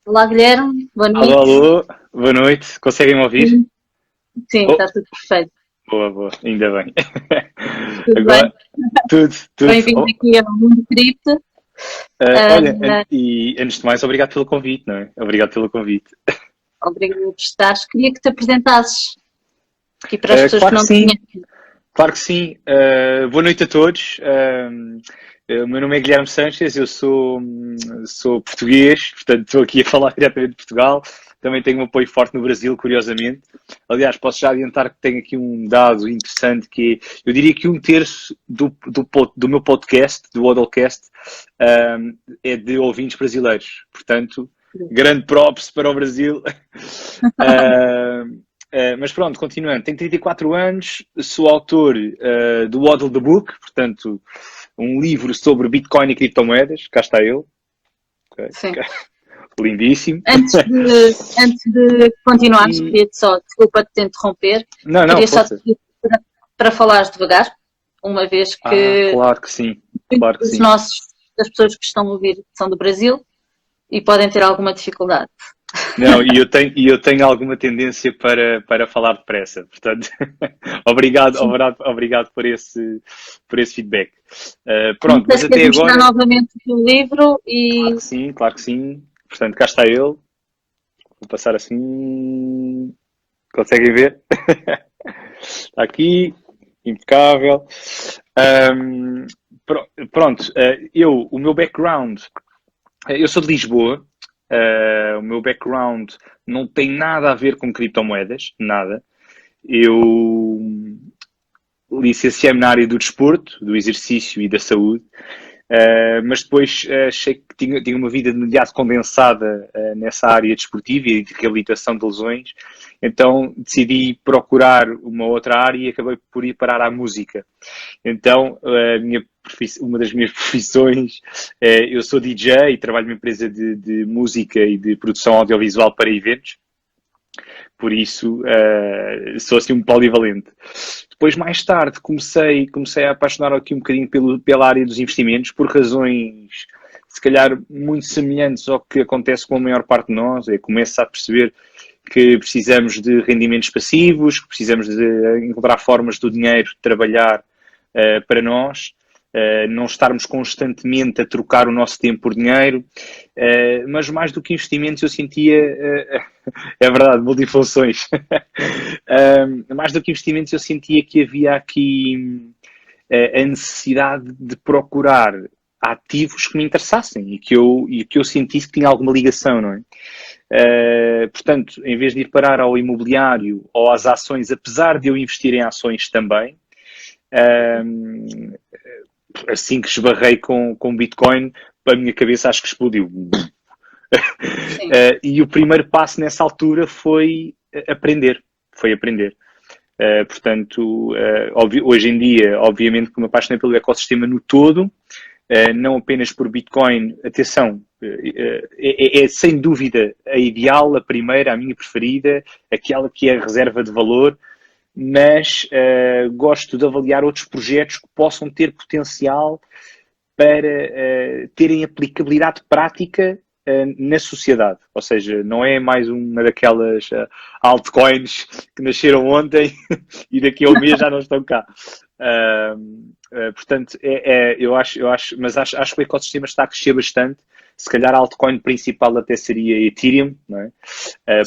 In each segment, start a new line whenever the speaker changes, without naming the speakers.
Olá, Guilherme. Boa
Alô,
noite.
alô, boa noite. Conseguem me ouvir?
Sim, sim,
Oh,
está tudo perfeito.
boa, boa, ainda bem.
Tudo bem?
Agora, tudo, tudo.
Bem-vindo aqui ao Mundo Cripto. Ah,
Olha, e antes de mais, obrigado pelo convite, não é? Obrigado pelo convite.
obrigada por estares. Queria que te apresentasses aqui para as pessoas que
Claro que
não te
sim,
conhecem.
claro que sim. Boa noite a todos. O meu nome é Guilherme Sanches, eu sou português, portanto estou aqui a falar diretamente de Portugal. Também tenho um apoio forte no Brasil, curiosamente. Aliás, posso já adiantar que tenho aqui um dado interessante que é, eu diria que um terço do meu podcast, do Odalcast, é de ouvintes brasileiros. Portanto, grande props para o Brasil. Mas pronto, continuando. Tenho 34 anos, sou autor do Hodl the Book, portanto, um livro sobre Bitcoin e criptomoedas. Cá está ele. Ok.
Sim.
Lindíssimo.
Antes de continuares,
E.
queria-te só, desculpa te interromper,
Não, não,
queria só te
força.
pedir para falares devagar, uma vez que
Claro que sim.
muitos
Claro que
dos
sim.
nossos, das pessoas que estão a ouvir são do Brasil e podem ter alguma dificuldade.
Não, e eu tenho alguma tendência para falar depressa, portanto,
Sim.
obrigado por esse feedback.
Não
Pronto,
te
mas
esqueças
até
de mostrar
agora,
novamente o teu livro e
claro que sim, portanto, cá está ele, vou passar assim, conseguem ver? Está aqui, impecável. Ahm, Pronto, o meu background, eu sou de Lisboa, o meu background não tem nada a ver com criptomoedas, nada. Eu licenciei-me na área do desporto, do exercício e da saúde, mas depois achei que tinha uma vida demasiado condensada nessa área desportiva e de reabilitação de lesões, então decidi procurar uma outra área e acabei por ir parar à música. Então, uma das minhas profissões, eu sou DJ e trabalho numa empresa de música e de produção audiovisual para eventos, por isso sou assim um polivalente. Depois, mais tarde, comecei a apaixonar aqui um bocadinho pela área dos investimentos, por razões se calhar muito semelhantes ao que acontece com a maior parte de nós. Começo a perceber que precisamos de rendimentos passivos, que precisamos de encontrar formas do dinheiro trabalhar para nós, não estarmos constantemente a trocar o nosso tempo por dinheiro, mas mais do que investimentos eu sentia, é verdade, multifunções, mais do que investimentos eu sentia que havia aqui a necessidade de procurar ativos que me interessassem e que eu sentisse que tinha alguma ligação, não é? Portanto, em vez de ir parar ao imobiliário ou às ações, apesar de eu investir em ações também, uh, assim que esbarrei com Bitcoin, a minha cabeça acho que explodiu.
sim,
E o primeiro passo nessa altura foi aprender. Foi aprender. Portanto, hoje em dia, obviamente que me apaixonei pelo ecossistema no todo, não apenas por Bitcoin. Atenção, é sem dúvida a ideal, a primeira, a minha preferida, aquela que é a reserva de valor, mas gosto de avaliar outros projetos que possam ter potencial para terem aplicabilidade prática na sociedade. Ou seja, não é mais uma daquelas altcoins que nasceram ontem e daqui a um mês já não estão cá. Portanto, mas acho que o ecossistema está a crescer bastante. Se calhar a altcoin principal até seria Ethereum, não é?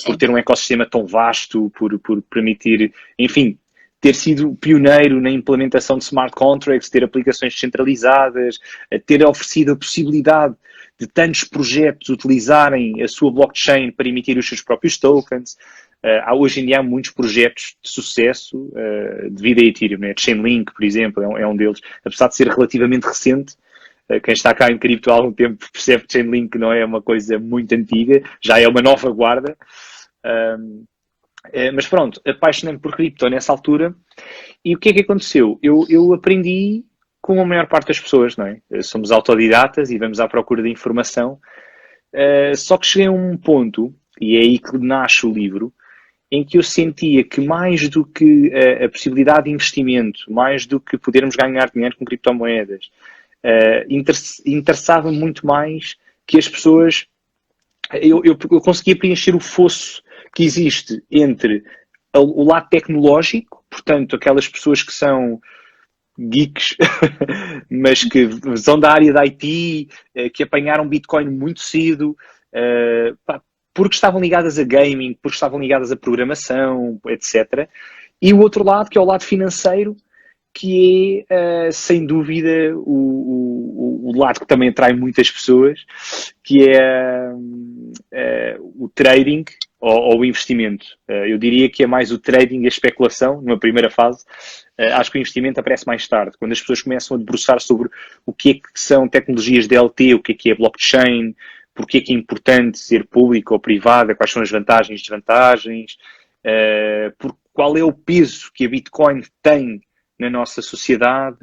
Por
sim.
ter um ecossistema tão vasto, por permitir, enfim, ter sido pioneiro na implementação de smart contracts, ter aplicações descentralizadas, ter oferecido a possibilidade de tantos projetos utilizarem a sua blockchain para emitir os seus próprios tokens. Hoje em dia há muitos projetos de sucesso devido a Ethereum. Né? Chainlink, por exemplo, é um deles. Apesar de ser relativamente recente, quem está cá em cripto há algum tempo percebe que Chainlink não é uma coisa muito antiga, já é uma nova guarda. Mas pronto, apaixonei-me por cripto nessa altura. E o que é que aconteceu? Eu aprendi com a maior parte das pessoas, não é? Somos autodidatas e vamos à procura de informação. Só que cheguei a um ponto, e é aí que nasce o livro, em que eu sentia que mais do que a possibilidade de investimento, mais do que podermos ganhar dinheiro com criptomoedas, interessava muito mais que as pessoas eu conseguia preencher o fosso que existe entre o lado tecnológico, portanto, aquelas pessoas que são geeks, mas que são da área da IT, que apanharam Bitcoin muito cedo, porque estavam ligadas a gaming, porque estavam ligadas a programação, etc. E o outro lado, que é o lado financeiro, que é, sem dúvida, o lado que também atrai muitas pessoas, que é o trading ou o investimento. Eu diria que é mais o trading e a especulação, numa primeira fase. Acho que o investimento aparece mais tarde, quando as pessoas começam a debruçar sobre o que é que são tecnologias DLT, o que é blockchain, porque é que é importante ser público ou privada, quais são as vantagens e desvantagens, qual é o peso que a Bitcoin tem na nossa sociedade,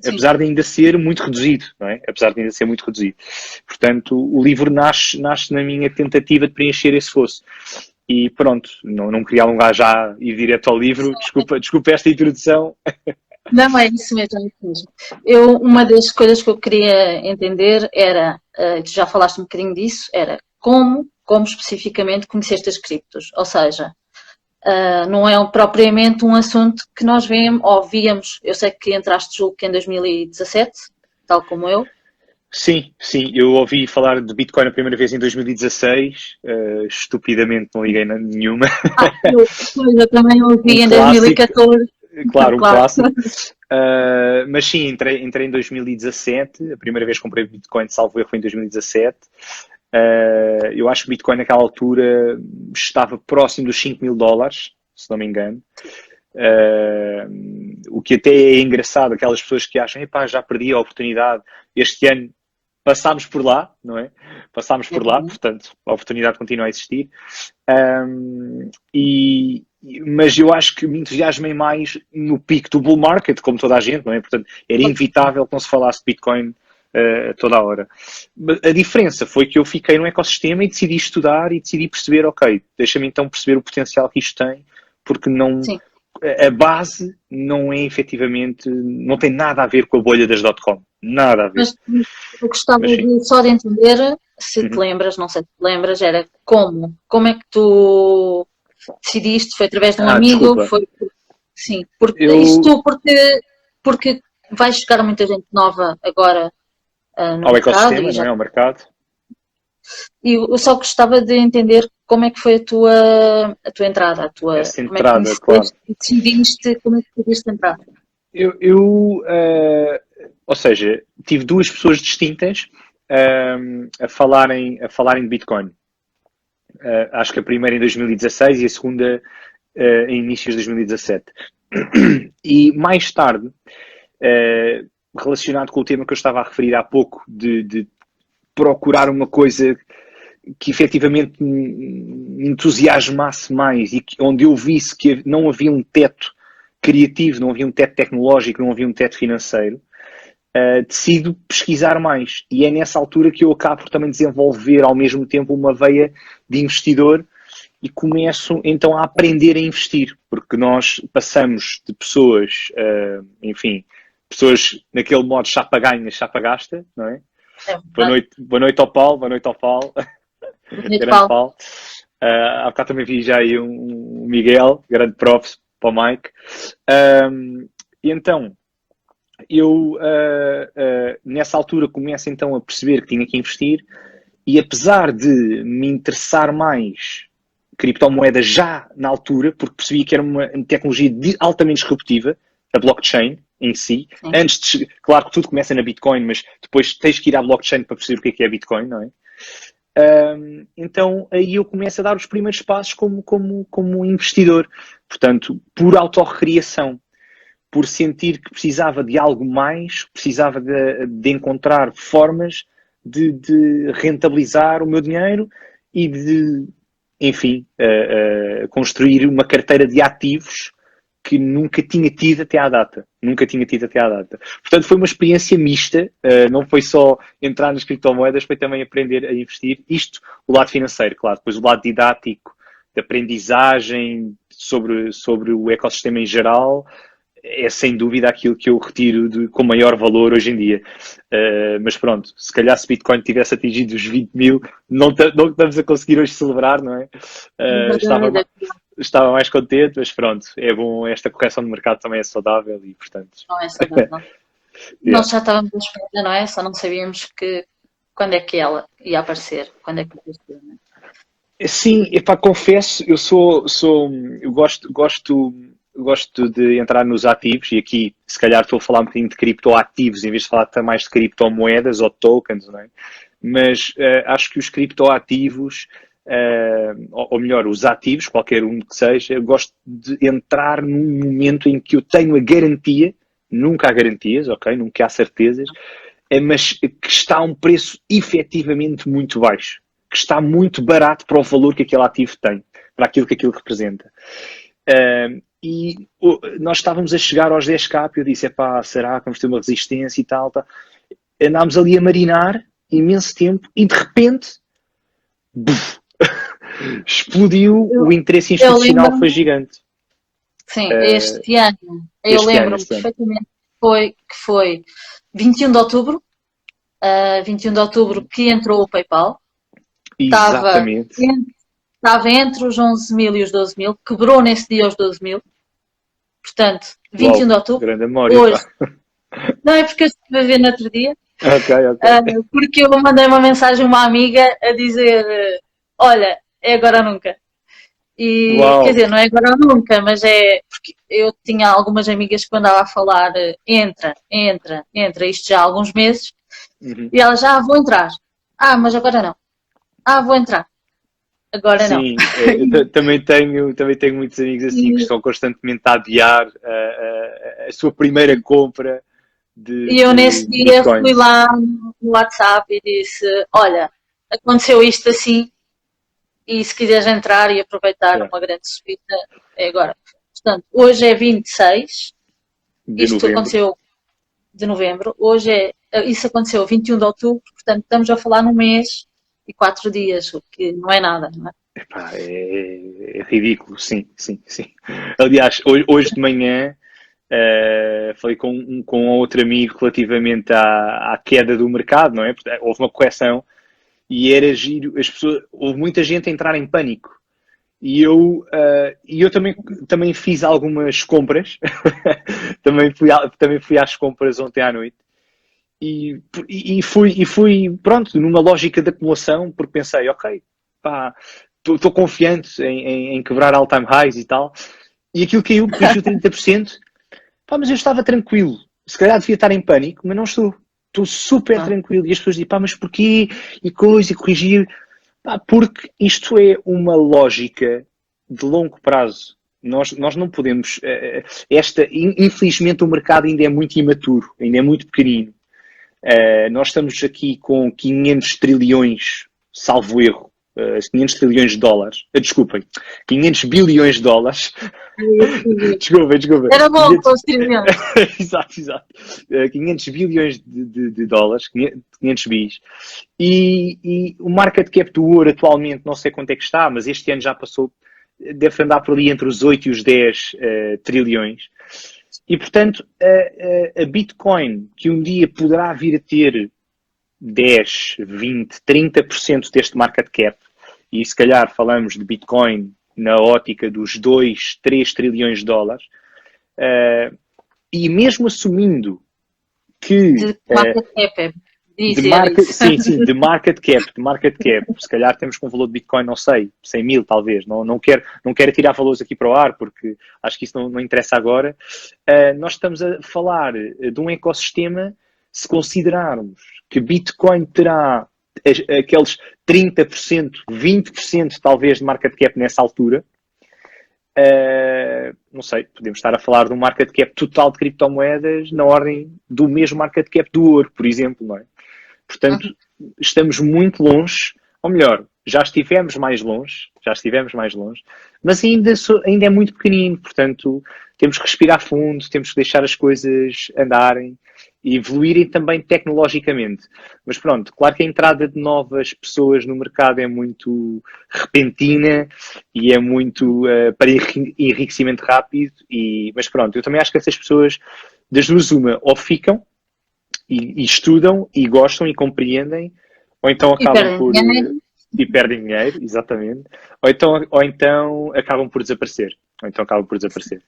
apesar de ainda ser muito reduzido, não é? Apesar de ainda ser muito reduzido. Portanto, o livro nasce na minha tentativa de preencher esse fosso. E pronto, não queria alongar já e ir direto ao livro. Desculpa esta introdução.
Não, é isso mesmo, é isso mesmo. Uma das coisas que eu queria entender era, tu já falaste um bocadinho disso, era como especificamente conheceste as criptos. Ou seja, não é propriamente um assunto que nós vemos ou víamos. Eu sei que entraste, julgo que em 2017, tal como eu.
Sim, eu ouvi falar de Bitcoin a primeira vez em 2016, estupidamente não liguei nenhuma.
Eu também ouvi em 2014.
Claro, um clássico. Mas sim, entrei em 2017, a primeira vez que comprei Bitcoin, salvo erro, foi em 2017. Eu acho que o Bitcoin naquela altura estava próximo dos $5.000, se não me engano. O que até é engraçado, aquelas pessoas que acham, epá, já perdi a oportunidade. Este ano passámos por lá, não é? Passámos por lá, portanto, a oportunidade continua a existir. Mas eu acho que me entusiasmei mais no pico do bull market, como toda a gente, não é? Portanto, era inevitável que não se falasse de Bitcoin toda a hora. A diferença foi que eu fiquei no ecossistema e decidi estudar e decidi perceber, ok, deixa-me então perceber o potencial que isto tem, porque não...
Sim.
A base não é efetivamente, não tem nada a ver com a bolha das .com. Nada a ver.
Mas eu gostava só de entender, se te lembras, não sei se te lembras, era como é que tu decidiste, foi através de um amigo,
desculpa.
Sim, porque vai chegar muita gente nova agora no
ao
mercado.
Ecossistema, não é? Ao mercado.
E eu só gostava de entender como é que foi a tua entrada,
Essa entrada,
como é que decidiste entrar.
Ou seja, tive duas pessoas distintas a falarem de Bitcoin. Acho que a primeira em 2016 e a segunda em inícios de 2017. E mais tarde, relacionado com o tema que eu estava a referir há pouco, de procurar uma coisa que efetivamente me entusiasmasse mais e onde eu visse que não havia um teto criativo, não havia um teto tecnológico, não havia um teto financeiro, decido pesquisar mais. E é nessa altura que eu acabo por também desenvolver ao mesmo tempo uma veia de investidor e começo então a aprender a investir, porque nós passamos de pessoas, pessoas naquele modo chapa ganha, chapa gasta, não é? Boa noite ao Paulo, grande Paulo. Há bocado também vi já aí um Miguel, grande props para o Mike. E então, eu nessa altura começo então a perceber que tinha que investir e apesar de me interessar mais criptomoeda já na altura, porque percebi que era uma tecnologia altamente disruptiva, a blockchain em si. Sim. Antes de, claro que tudo começa na Bitcoin, mas depois tens que ir à blockchain para perceber o que é Bitcoin, não é? Então aí eu começo a dar os primeiros passos como investidor. Portanto, por autorrecriação, por sentir que precisava de algo mais, precisava de encontrar formas de rentabilizar o meu dinheiro e de, enfim, construir uma carteira de ativos que nunca tinha tido até à data. Portanto, foi uma experiência mista, não foi só entrar nas criptomoedas, foi também aprender a investir. Isto, o lado financeiro, claro. Depois o lado didático, de aprendizagem sobre o ecossistema em geral, é sem dúvida aquilo que eu retiro com maior valor hoje em dia. Mas pronto, se calhar se Bitcoin tivesse atingido os 20 mil, não estamos a conseguir hoje celebrar, não é? Estava mais contente, mas pronto, é bom, esta correção de mercado também é saudável e portanto...
Não é saudável. Nós já estávamos à espera, não é? Só não sabíamos quando é que ela ia aparecer, quando é que apareceu, não é?
Sim, epá, confesso, eu gosto de entrar nos ativos e aqui se calhar estou a falar um bocadinho de criptoativos em vez de falar mais de criptomoedas ou tokens, não é? Mas acho que os criptoativos, ou melhor, os ativos, qualquer um que seja, eu gosto de entrar num momento em que eu tenho a garantia, nunca há garantias, ok? Nunca há certezas, mas que está a um preço efetivamente muito baixo, que está muito barato para o valor que aquele ativo tem, para aquilo que aquilo representa. E nós estávamos a chegar aos 10k e eu disse, epá, será que vamos ter uma resistência e tal, tal. Andámos ali a marinar imenso tempo e de repente buf, explodiu, o interesse institucional foi gigante.
Sim, este ano, eu lembro-me perfeitamente que foi 21 de outubro, 21 de outubro que entrou o PayPal.
Exatamente.
Estava entre os 11 mil e os 12 mil, quebrou nesse dia os 12 mil. Portanto, 21 de outubro.
Grande memória,
hoje. Não é porque eu estive a ver no outro dia.
Ok.
Porque eu mandei uma mensagem a uma amiga a dizer: olha, é agora ou nunca. E quer dizer, não é agora ou nunca, mas é porque eu tinha algumas amigas que andava a falar: entra, isto já há alguns meses. E ela já vou entrar. Mas agora não. Vou entrar. Agora não.
Sim, eu também tenho muitos amigos assim que estão constantemente a adiar a sua primeira compra
e eu nesse dia fui lá no WhatsApp e disse, olha, aconteceu isto assim e se quiseres entrar e aproveitar uma grande subida, é agora. Portanto, hoje é 26, isto aconteceu de novembro, isso aconteceu 21 de outubro, portanto estamos a falar num mês e 4 dias, o que não é nada, não é?
Epá, é ridículo, sim. Aliás, hoje de manhã falei com outro amigo relativamente à queda do mercado, não é? Porque houve uma correção e era giro, houve muita gente a entrar em pânico. E eu também fiz algumas compras, também fui às compras ontem à noite. E fui, pronto, numa lógica de acumulação, porque pensei, ok, pá, estou confiante em quebrar all-time highs e tal. E aquilo caiu 30%. Pá, mas eu estava tranquilo. Se calhar devia estar em pânico, mas não estou. Estou super tranquilo. E as pessoas dizem, pá, mas porquê? E coisa, e corrigir. Pá, porque isto é uma lógica de longo prazo. Nós não podemos... infelizmente o mercado ainda é muito imaturo, ainda é muito pequenino. Nós estamos aqui com 500 trilhões, salvo erro, 500 trilhões de dólares. Desculpem, 500 bilhões de dólares. Desculpa.
Era bom com os trilhões.
Exato. 500 bilhões de dólares, 500 bis. E o market cap do ouro atualmente, não sei quanto é que está, mas este ano já passou, deve andar por ali entre os 8 e os 10 trilhões. E, portanto, a Bitcoin, que um dia poderá vir a ter 10, 20, 30% deste market cap, e se calhar falamos de Bitcoin na ótica dos 2, 3 trilhões de dólares, e mesmo assumindo que...
De market cap,
de market cap. Se calhar temos com um valor de Bitcoin, não sei, 100 mil talvez. Não quero tirar valores aqui para o ar, porque acho que isso não interessa agora. Nós estamos a falar de um ecossistema, se considerarmos que Bitcoin terá aqueles 30%, 20% talvez de market cap nessa altura, não sei, podemos estar a falar de um market cap total de criptomoedas na ordem do mesmo market cap do ouro, por exemplo, não é? Portanto, estamos muito longe, ou melhor, já estivemos mais longe, mas ainda é muito pequenino, portanto, temos que respirar fundo, temos que deixar as coisas andarem. e evoluírem também tecnologicamente. Mas pronto, claro que a entrada de novas pessoas no mercado é muito repentina e é muito para enriquecimento rápido, mas pronto, eu também acho que essas pessoas, das duas uma, ou ficam e estudam e gostam e compreendem, ou então
E
acabam
perdem
por
dinheiro.
e perdem dinheiro, exatamente, ou então acabam por desaparecer. Ou então acabam por desaparecer.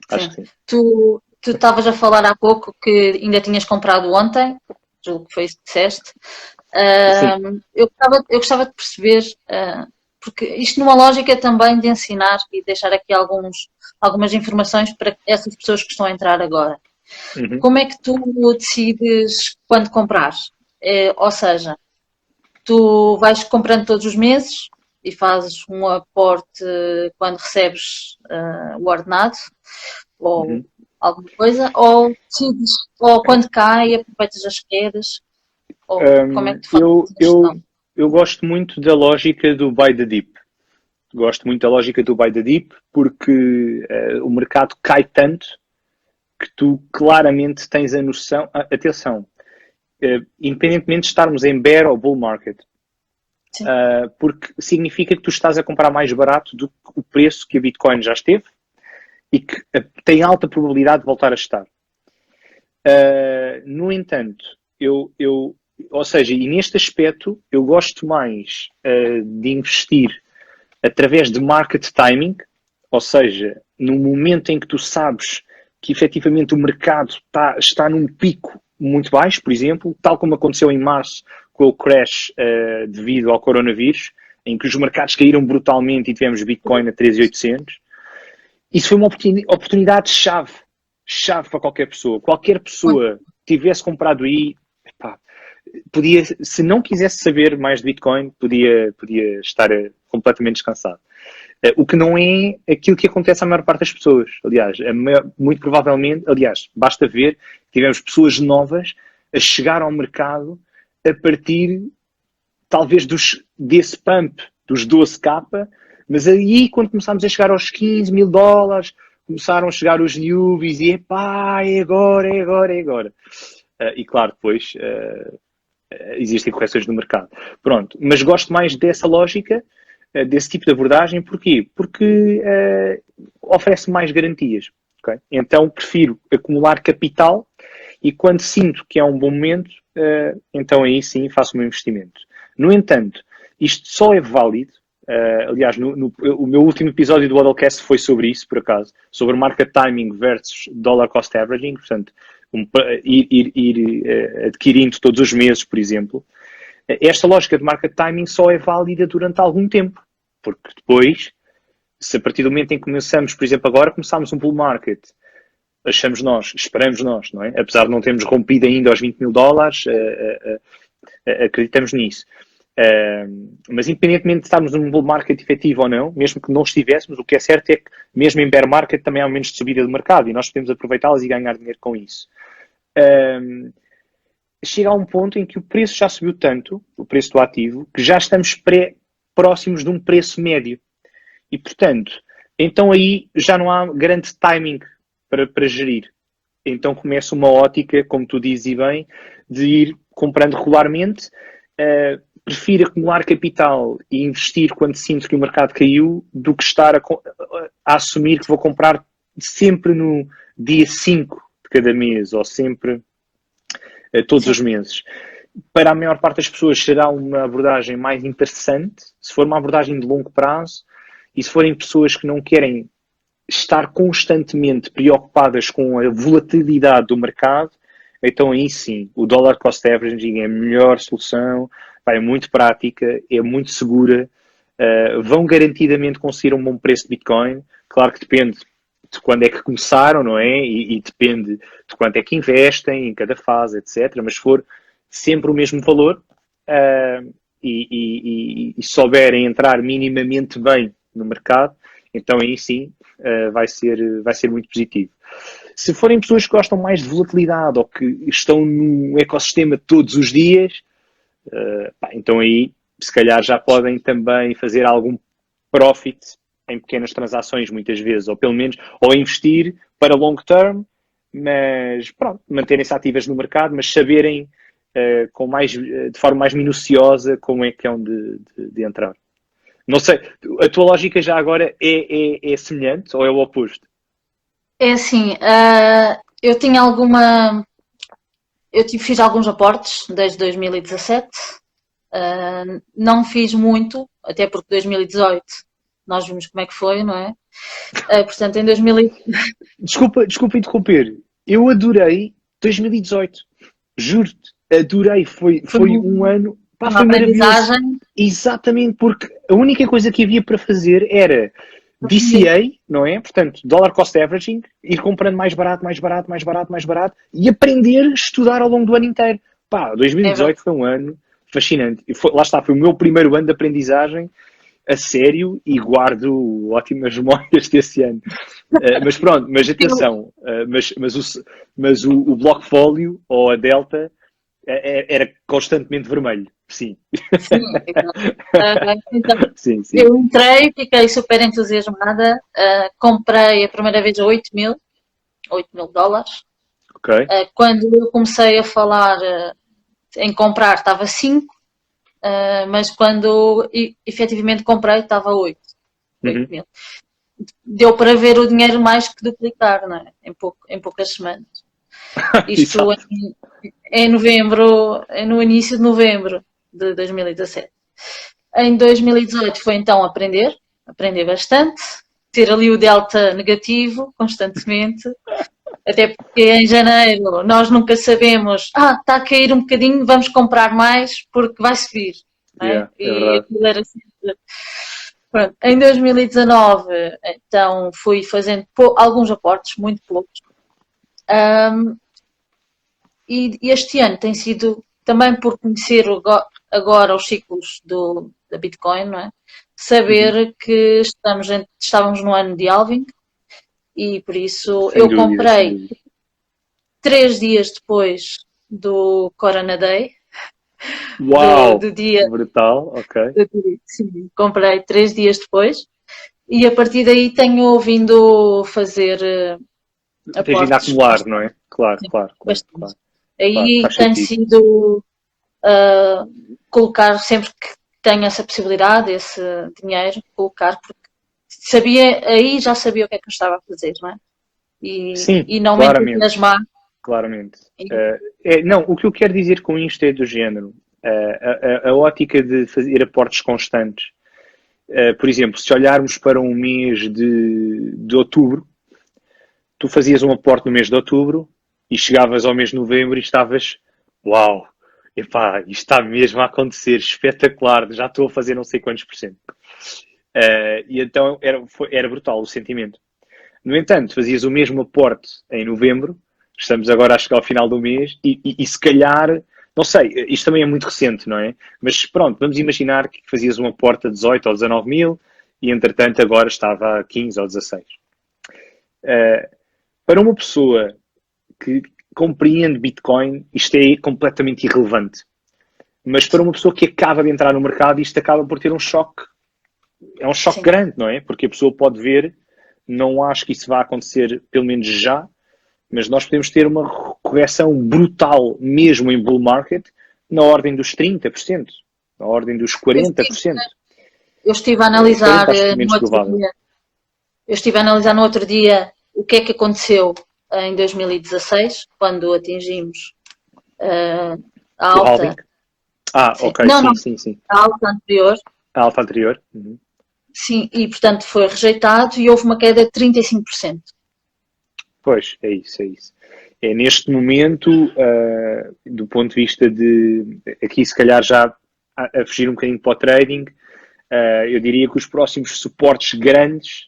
Acho
Sim.
que sim.
Tu estavas a falar há pouco que ainda tinhas comprado ontem, julgo que foi isso que disseste.
Sim.
Eu gostava de perceber, porque isto numa lógica também de ensinar e deixar aqui algumas informações para essas pessoas que estão a entrar agora.
Uhum.
Como é que tu decides quando comprar? Ou seja, tu vais comprando todos os meses e fazes um aporte quando recebes o ordenado ou
Uhum.
alguma coisa, ou decides, ou quando cai, aproveitas as quedas, ou como é que tu fazes
Eu,
a
eu,
gestão?
eu gosto muito da lógica do buy the dip. Gosto muito da lógica do buy the dip porque o mercado cai tanto que tu claramente tens a noção. Atenção, independentemente de estarmos em bear ou bull market,
Sim,
porque significa que tu estás a comprar mais barato do que o preço que a Bitcoin já esteve e que tem alta probabilidade de voltar a estar. No entanto, ou seja, e neste aspecto, eu gosto mais de investir através de market timing, ou seja, no momento em que tu sabes que efetivamente o mercado está num pico muito baixo, por exemplo, tal como aconteceu em março com o crash devido ao coronavírus, em que os mercados caíram brutalmente e tivemos Bitcoin a 13.800. Isso foi uma oportunidade chave para qualquer pessoa. Qualquer
muito.
pessoa que tivesse comprado aí, epá, podia, se não quisesse saber mais de Bitcoin, podia estar completamente descansado. O que não é aquilo que acontece à maior parte das pessoas. Aliás, muito provavelmente, aliás, basta ver que tivemos pessoas novas a chegar ao mercado a partir, talvez, desse pump dos 12K, mas aí, quando começámos a chegar aos 15 mil dólares, começaram a chegar os newbies e, epá, é agora, é agora, é agora. E claro, depois existem correções no mercado. Pronto, mas gosto mais dessa lógica, desse tipo de abordagem, porquê? Porque oferece mais garantias. Okay? Então prefiro acumular capital e quando sinto que é um bom momento, então aí sim faço o meu investimento. No entanto, isto só é válido. Aliás, o meu último episódio do Huddlecast foi sobre isso, por acaso, sobre market timing versus dollar cost averaging, portanto, ir adquirindo todos os meses, por exemplo. Esta lógica de market timing só é válida durante algum tempo, porque depois, se a partir do momento em que começamos, por exemplo, agora começámos um bull market, achamos nós, esperamos nós, não é? Apesar de não termos rompido ainda aos 20 mil dólares, acreditamos nisso. Mas independentemente de estarmos num bull market efetivo ou não, mesmo que não estivéssemos, o que é certo é que mesmo em bear market também há momentos de subida do mercado e nós podemos aproveitá-las e ganhar dinheiro com isso. Chega a um ponto em que o preço já subiu tanto, o preço do ativo, que já estamos próximos de um preço médio. E, portanto, então aí já não há grande timing para gerir. Então começa uma ótica, como tu dizes e bem, de ir comprando regularmente. Prefiro acumular capital e investir quando sinto que o mercado caiu do que estar a assumir que vou comprar sempre no dia 5 de cada mês ou sempre todos
Sim,
os meses. Para a maior parte das pessoas será uma abordagem mais interessante, se for uma abordagem de longo prazo e se forem pessoas que não querem estar constantemente preocupadas com a volatilidade do mercado, então aí sim, o dollar cost averaging é a melhor solução, é muito prática, é muito segura, vão garantidamente conseguir um bom preço de Bitcoin. Claro que depende de quando é que começaram, não é? E depende de quanto é que investem em cada fase, etc. Mas se for sempre o mesmo valor e souberem entrar minimamente bem no mercado, então aí sim vai ser muito positivo. Se forem pessoas que gostam mais de volatilidade ou que estão num ecossistema todos os dias, então aí se calhar já podem também fazer algum profit em pequenas transações muitas vezes, ou pelo menos, ou investir para long term mas pronto, manterem-se ativas no mercado, mas saberem de forma mais minuciosa como é que hão de entrar. Não sei, a tua lógica já agora é semelhante ou é o oposto?
É assim, eu tinha fiz alguns aportes desde 2017. Não fiz muito, até porque 2018 nós vimos como é que foi, não é? Portanto, em 2000.
Desculpa interromper. Eu adorei 2018. Juro-te, adorei. Foi
Foi
um ano. Pá,
uma
foi maravilhoso.
aprendizagem.
Exatamente, porque a única coisa que havia para fazer era DCA, não é? Portanto, Dollar Cost Averaging, ir comprando mais barato, mais barato, mais barato, mais barato e aprender a estudar ao longo do ano inteiro. Pá,
É verdade.
2018 foi um ano fascinante. Lá está, foi o meu primeiro ano de aprendizagem a sério e guardo ótimas memórias desse ano. Mas pronto, mas atenção, o Blockfolio ou a Delta era constantemente vermelho, sim.
Sim, exato. Então,
Sim, sim.
eu entrei, fiquei super entusiasmada. Comprei a primeira vez a 8 mil dólares.
Ok.
Quando eu comecei a falar em comprar, estava 5, mas quando efetivamente comprei, estava 8
Uhum.
mil. Deu para ver o dinheiro mais que duplicar, não é? Em poucas semanas. Isto
Exato.
em novembro, no início de novembro de 2017. Em 2018 foi então aprender bastante, ter ali o delta negativo constantemente, até porque em janeiro nós nunca sabemos, está a cair um bocadinho, vamos comprar mais porque vai subir. Não é?
Yeah, é
E
verdade.
aquilo era sempre. Pronto. Em 2019, então, fui fazendo alguns aportes, muito poucos. E este ano tem sido, também por conhecer agora os ciclos da Bitcoin, não é?
Uhum.
Saber que estávamos no ano de halving e por isso
Sem
eu
dúvida, sem
comprei
dúvida.
3 dias depois do Corona Day,
Uau!
do dia,
Brutal, ok.
sim, comprei 3 dias depois e a partir daí tenho vindo fazer
Tens vindo a
aportes
acumular, não
bastante,
é? Claro, claro, claro,
bastante.
claro, claro.
Aí
Faz
tem
sentido.
sido colocar sempre que tenho essa possibilidade, esse dinheiro, colocar, porque já sabia o que é que eu estava a fazer, não é?
Sim,
E não me
claramente,
entusiasmar.
claramente. Não, o que eu quero dizer com isto é do género. A ótica de fazer aportes constantes. Por exemplo, se olharmos para um mês de outubro, tu fazias um aporte no mês de outubro e chegavas ao mês de novembro e estavas, uau, epá, isto está mesmo a acontecer, espetacular, já estou a fazer não sei quantos por cento. E então era brutal o sentimento. No entanto, fazias o mesmo aporte em novembro, estamos agora a chegar ao final do mês, e se calhar, não sei, isto também é muito recente, não é? Mas pronto, vamos imaginar que fazias um aporte a 18 ou 19 mil e entretanto agora estava a 15 ou 16. Para uma pessoa que compreende Bitcoin, isto é completamente irrelevante. Mas para uma pessoa que acaba de entrar no mercado, isto acaba por ter um choque. É um choque
Sim,
grande, não é? Porque a pessoa pode ver, não acho que isso vá acontecer, pelo menos já, mas nós podemos ter uma correção brutal, mesmo em bull market, na ordem dos 30%, na ordem dos
eu estive,
40%.
eu estive a analisar
40% acho
no
menos
outro
provável.
dia, eu estive a analisar no outro dia o que é que aconteceu em 2016, quando atingimos a
O halving?
alta.
Ah,
Sim.
ok,
Não,
sim,
não,
sim, sim.
a alta anterior.
A alta anterior. Uhum.
Sim, e portanto foi rejeitado e houve uma queda de 35%.
Pois, é isso, é isso. É neste momento, do ponto de vista de, aqui se calhar já a fugir um bocadinho para o trading, eu diria que os próximos suportes grandes,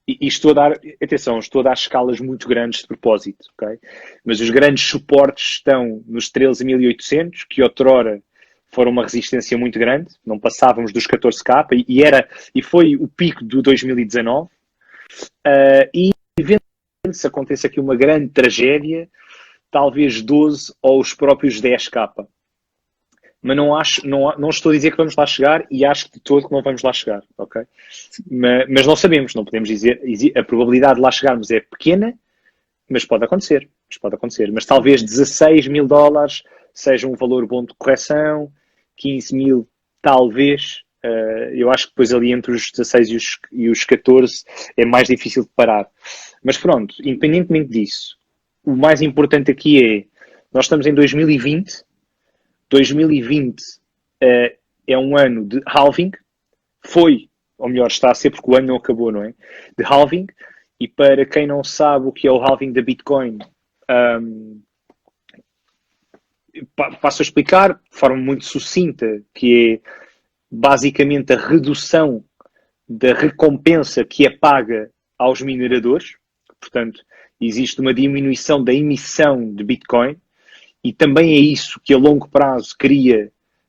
e estou a dar, atenção, estou a dar escalas muito grandes de propósito, ok? Mas os grandes suportes estão nos 13.800, que outrora foram uma resistência muito grande, não passávamos dos 14K, e foi o pico do 2019, e se aconteça aqui uma grande tragédia, talvez 12 ou os próprios 10K. Mas não estou a dizer que vamos lá chegar e acho de todo que não vamos lá chegar, ok? Mas não sabemos, não podemos dizer. A probabilidade de lá chegarmos é pequena, Mas pode acontecer. Mas talvez 16 mil dólares seja um valor bom de correção, 15 mil talvez. Eu acho que depois ali entre os 16 e os 14 é mais difícil de parar. Mas pronto, independentemente disso, o mais importante aqui é, nós estamos em 2020, 2020 é um ano de halving, ou melhor, está a ser porque o ano não acabou, não é? De halving, e para quem não sabe o que é o halving da Bitcoin, passo a explicar de forma muito sucinta, que é basicamente a redução da recompensa que é paga aos mineradores. Portanto, existe uma diminuição da emissão de Bitcoin e também é isso que a longo prazo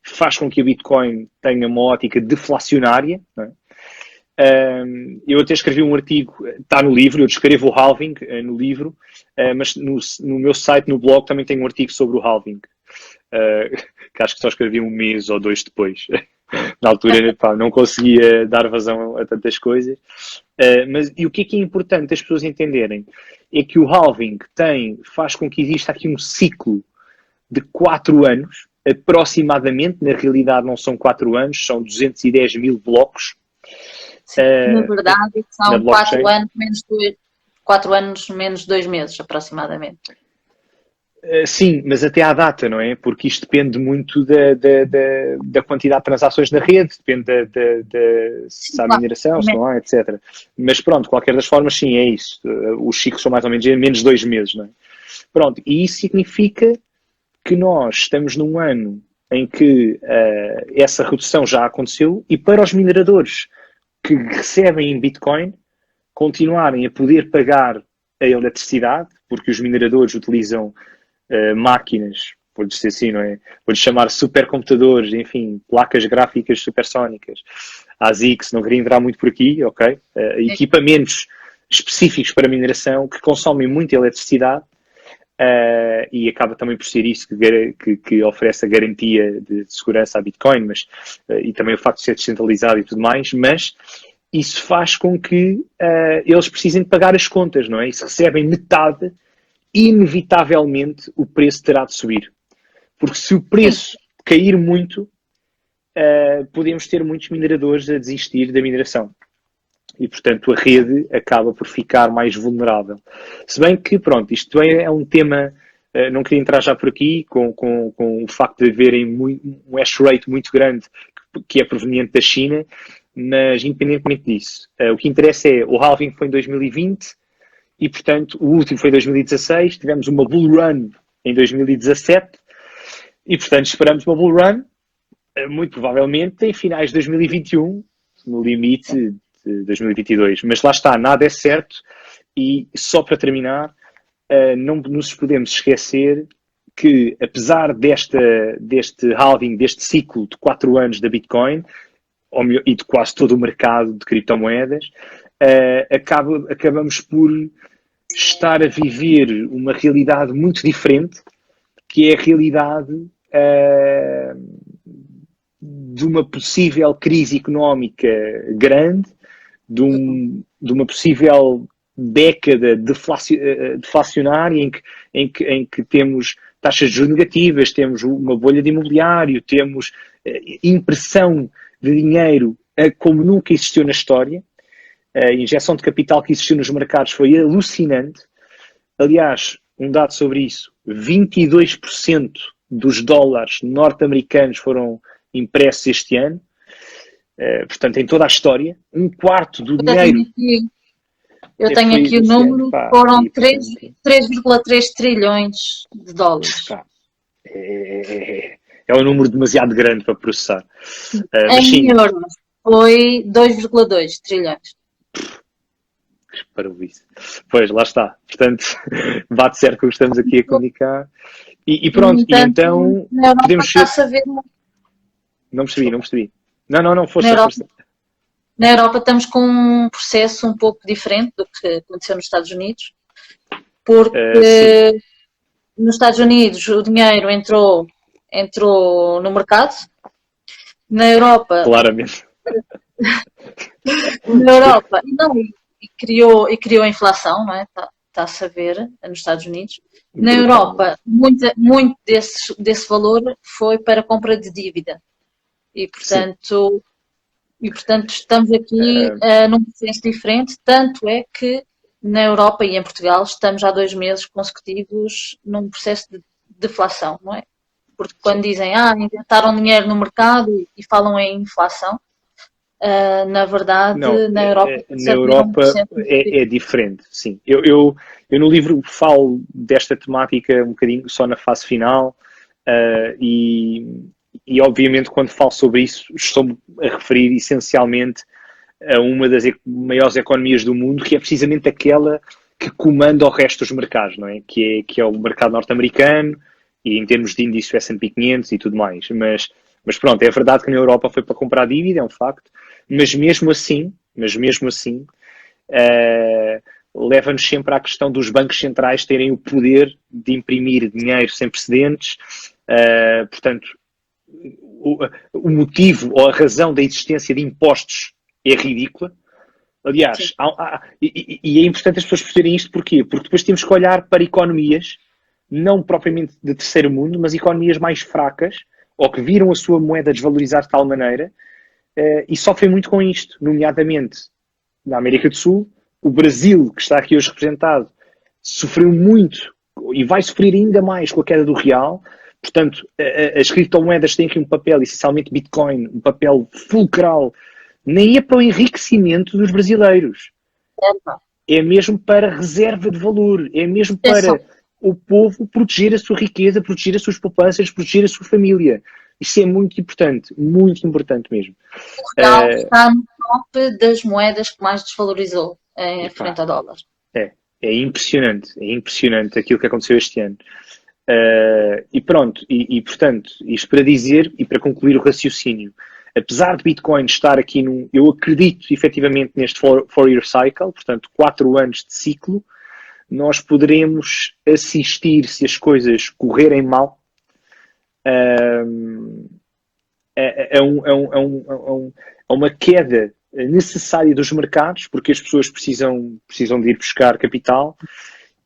faz com que a Bitcoin tenha uma ótica deflacionária. Não é? Eu até escrevi um artigo, está no livro, eu descrevo o halving no livro, mas no meu site, no blog, também tem um artigo sobre o halving, que acho que só escrevi um mês ou 2 depois. Na altura, pá, não conseguia dar vazão a tantas coisas. E o que é importante as pessoas entenderem é que o halving faz com que exista aqui um ciclo de 4 anos, aproximadamente. Na realidade não são 4 anos, são 210 mil blocos.
Sim, na verdade são 4 anos menos 2 meses, aproximadamente.
Sim, mas até à data, não é? Porque isto depende muito da quantidade de transações na rede, depende se há mineração, se não há, etc. Mas pronto, de qualquer das formas, sim, é isso. Os ciclos são mais ou menos 2 meses, não é? Pronto, e isso significa que nós estamos num ano em que essa redução já aconteceu e para os mineradores que recebem em Bitcoin continuarem a poder pagar a eletricidade, porque os mineradores utilizam máquinas, vou dizer assim, não é? Vou-lhes chamar supercomputadores, enfim, placas gráficas supersónicas, ASICs, não queria entrar muito por aqui, ok? Equipamentos específicos para mineração que consomem muita eletricidade e acaba também por ser isso que oferece a garantia de segurança à Bitcoin, e também o facto de ser descentralizado e tudo mais, mas isso faz com que eles precisem de pagar as contas, não é? E se recebem metade, inevitavelmente o preço terá de subir. Porque se o preço cair muito, podemos ter muitos mineradores a desistir da mineração. E, portanto, a rede acaba por ficar mais vulnerável. Se bem que, pronto, isto é um tema, não queria entrar já por aqui, com o facto de haverem um hash rate muito grande que é proveniente da China, mas independentemente disso, o que interessa é, o halving foi em 2020, e, portanto, o último foi em 2016, tivemos uma bull run em 2017, e, portanto, esperamos uma bull run, muito provavelmente, em finais de 2021, no limite de 2022. Mas lá está, nada é certo, e só para terminar, não nos podemos esquecer que, apesar deste halving, deste ciclo de 4 anos da Bitcoin, e de quase todo o mercado de criptomoedas, acabamos por estar a viver uma realidade muito diferente, que é a realidade de uma possível crise económica grande, de uma possível década deflacionária em que temos taxas de juros negativas, temos uma bolha de imobiliário, temos impressão de dinheiro como nunca existiu na história. A injeção de capital que existiu nos mercados foi alucinante. Aliás, um dado sobre isso, 22% dos dólares norte-americanos foram impressos este ano. Portanto, em toda a história, um quarto do dinheiro...
Eu tenho aqui o número, foram 3,3 trilhões de dólares.
É um número demasiado grande para processar.
Em euros, foi 2,2 trilhões.
Para isso. Pois, lá está. Portanto, bate certo com o que estamos aqui a comunicar. E pronto, e então podemos ser... Não percebi. Não, força.
Na Europa estamos com um processo um pouco diferente do que aconteceu nos Estados Unidos, porque nos Estados Unidos o dinheiro entrou no mercado, na Europa...
Claramente.
Na Europa, não, e criou a inflação, não é? está-se a ver nos Estados Unidos. Na Europa, muito desse valor foi para compra de dívida. E, portanto, estamos aqui num processo diferente, tanto é que na Europa e em Portugal estamos há 2 meses consecutivos num processo de deflação, não é? Porque quando dizem, injetaram dinheiro no mercado e falam em inflação, na verdade,
não,
na Europa,
na Europa é diferente, sim. Eu no livro falo desta temática um bocadinho só na fase final e obviamente quando falo sobre isso estou-me a referir essencialmente a uma das maiores economias do mundo, que é precisamente aquela que comanda o resto dos mercados, não é? Que é o mercado norte-americano e em termos de índice S&P 500 e tudo mais. Mas pronto, é verdade que na Europa foi para comprar dívida, é um facto, mas mesmo assim, leva-nos sempre à questão dos bancos centrais terem o poder de imprimir dinheiro sem precedentes. Portanto, o motivo ou a razão da existência de impostos é ridícula. Aliás, e é importante as pessoas perceberem isto porquê? Porque depois temos que olhar para economias, não propriamente de terceiro mundo, mas economias mais fracas, ou que viram a sua moeda desvalorizar de tal maneira, e sofrem muito com isto, nomeadamente na América do Sul. O Brasil, que está aqui hoje representado, sofreu muito e vai sofrer ainda mais com a queda do real. Portanto, as criptomoedas têm aqui um papel, essencialmente Bitcoin, um papel fulcral, nem é para o enriquecimento dos brasileiros. É mesmo para reserva de valor, é mesmo para o povo proteger a sua riqueza, proteger as suas poupanças, proteger a sua família. Isso é muito importante mesmo.
O real está no top das moedas que mais desvalorizou em frente ao dólar.
É impressionante aquilo que aconteceu este ano. E pronto, portanto, isto para dizer e para concluir o raciocínio, apesar de Bitcoin estar aqui eu acredito efetivamente neste 4-year cycle, portanto 4 anos de ciclo, nós poderemos assistir, se as coisas correrem mal, a uma queda necessária dos mercados, porque as pessoas precisam de ir buscar capital,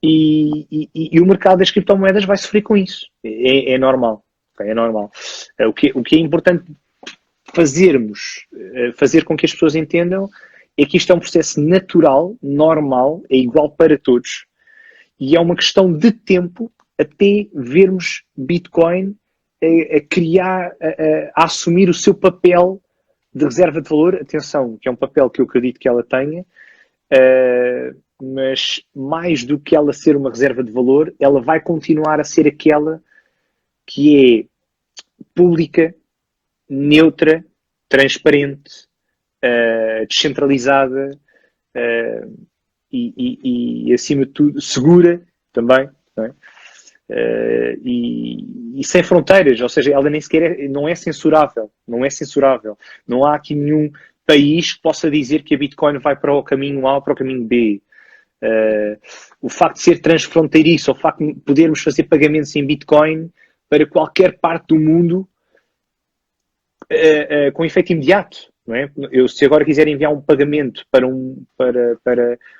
e o mercado das criptomoedas vai sofrer com isso. É normal. É normal. O que é importante fazer com que as pessoas entendam é que isto é um processo natural, normal, é igual para todos, e é uma questão de tempo até vermos Bitcoin a criar, a assumir o seu papel de reserva de valor. Atenção, que é um papel que eu acredito que ela tenha, mas mais do que ela ser uma reserva de valor, ela vai continuar a ser aquela que é pública, neutra, transparente, descentralizada e acima de tudo segura também, não é? E sem fronteiras, ou seja, ela nem sequer não é censurável, não há aqui nenhum país que possa dizer que a Bitcoin vai para o caminho A ou para o caminho B. O facto de ser transfronteiriço, o facto de podermos fazer pagamentos em Bitcoin para qualquer parte do mundo com efeito imediato, não é? Se agora quiser enviar um pagamento para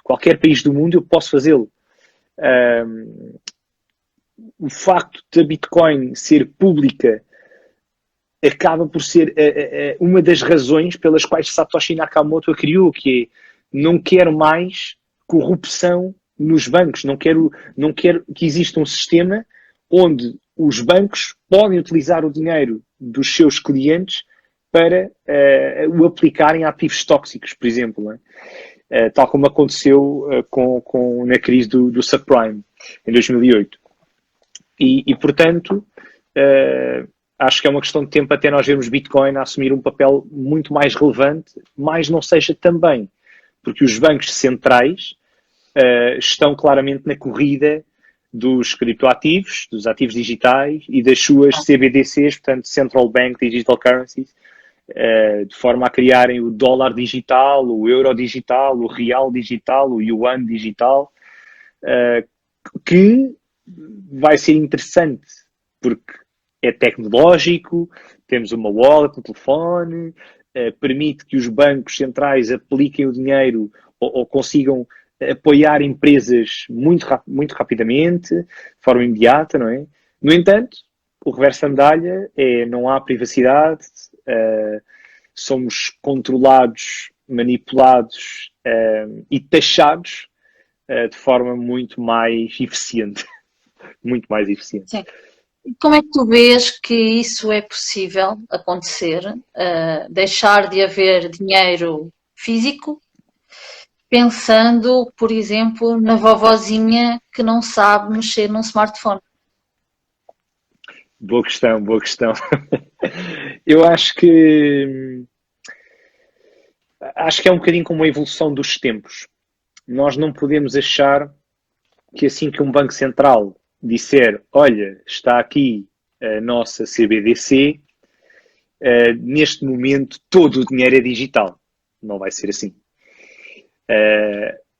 qualquer país do mundo, eu posso fazê-lo. O facto da Bitcoin ser pública acaba por ser uma das razões pelas quais Satoshi Nakamoto a criou, que é: não quero mais corrupção nos bancos, não quero que exista um sistema onde os bancos podem utilizar o dinheiro dos seus clientes para o aplicarem a ativos tóxicos, por exemplo, não é? Tal como aconteceu na crise do subprime em 2008. E portanto, acho que é uma questão de tempo até nós vermos Bitcoin a assumir um papel muito mais relevante, mas não seja também, porque os bancos centrais estão claramente na corrida dos criptoativos, dos ativos digitais e das suas CBDCs, portanto Central Bank Digital Currencies, de forma a criarem o dólar digital, o euro digital, o real digital, o yuan digital, que vai ser interessante porque é tecnológico, temos uma wallet no telefone, permite que os bancos centrais apliquem o dinheiro ou consigam apoiar empresas muito rapidamente, de forma imediata, não é? No entanto, o reverso da medalha é não há privacidade, somos controlados, manipulados e taxados de forma muito mais eficiente. Muito mais eficiente.
Sim. Como é que tu vês que isso é possível acontecer? Deixar de haver dinheiro físico, pensando, por exemplo, na vovozinha que não sabe mexer num smartphone.
Boa questão, boa questão. Eu acho que é um bocadinho como a evolução dos tempos. Nós não podemos achar que assim que um banco central disser, olha, está aqui a nossa CBDC, neste momento todo o dinheiro é digital. Não vai ser assim.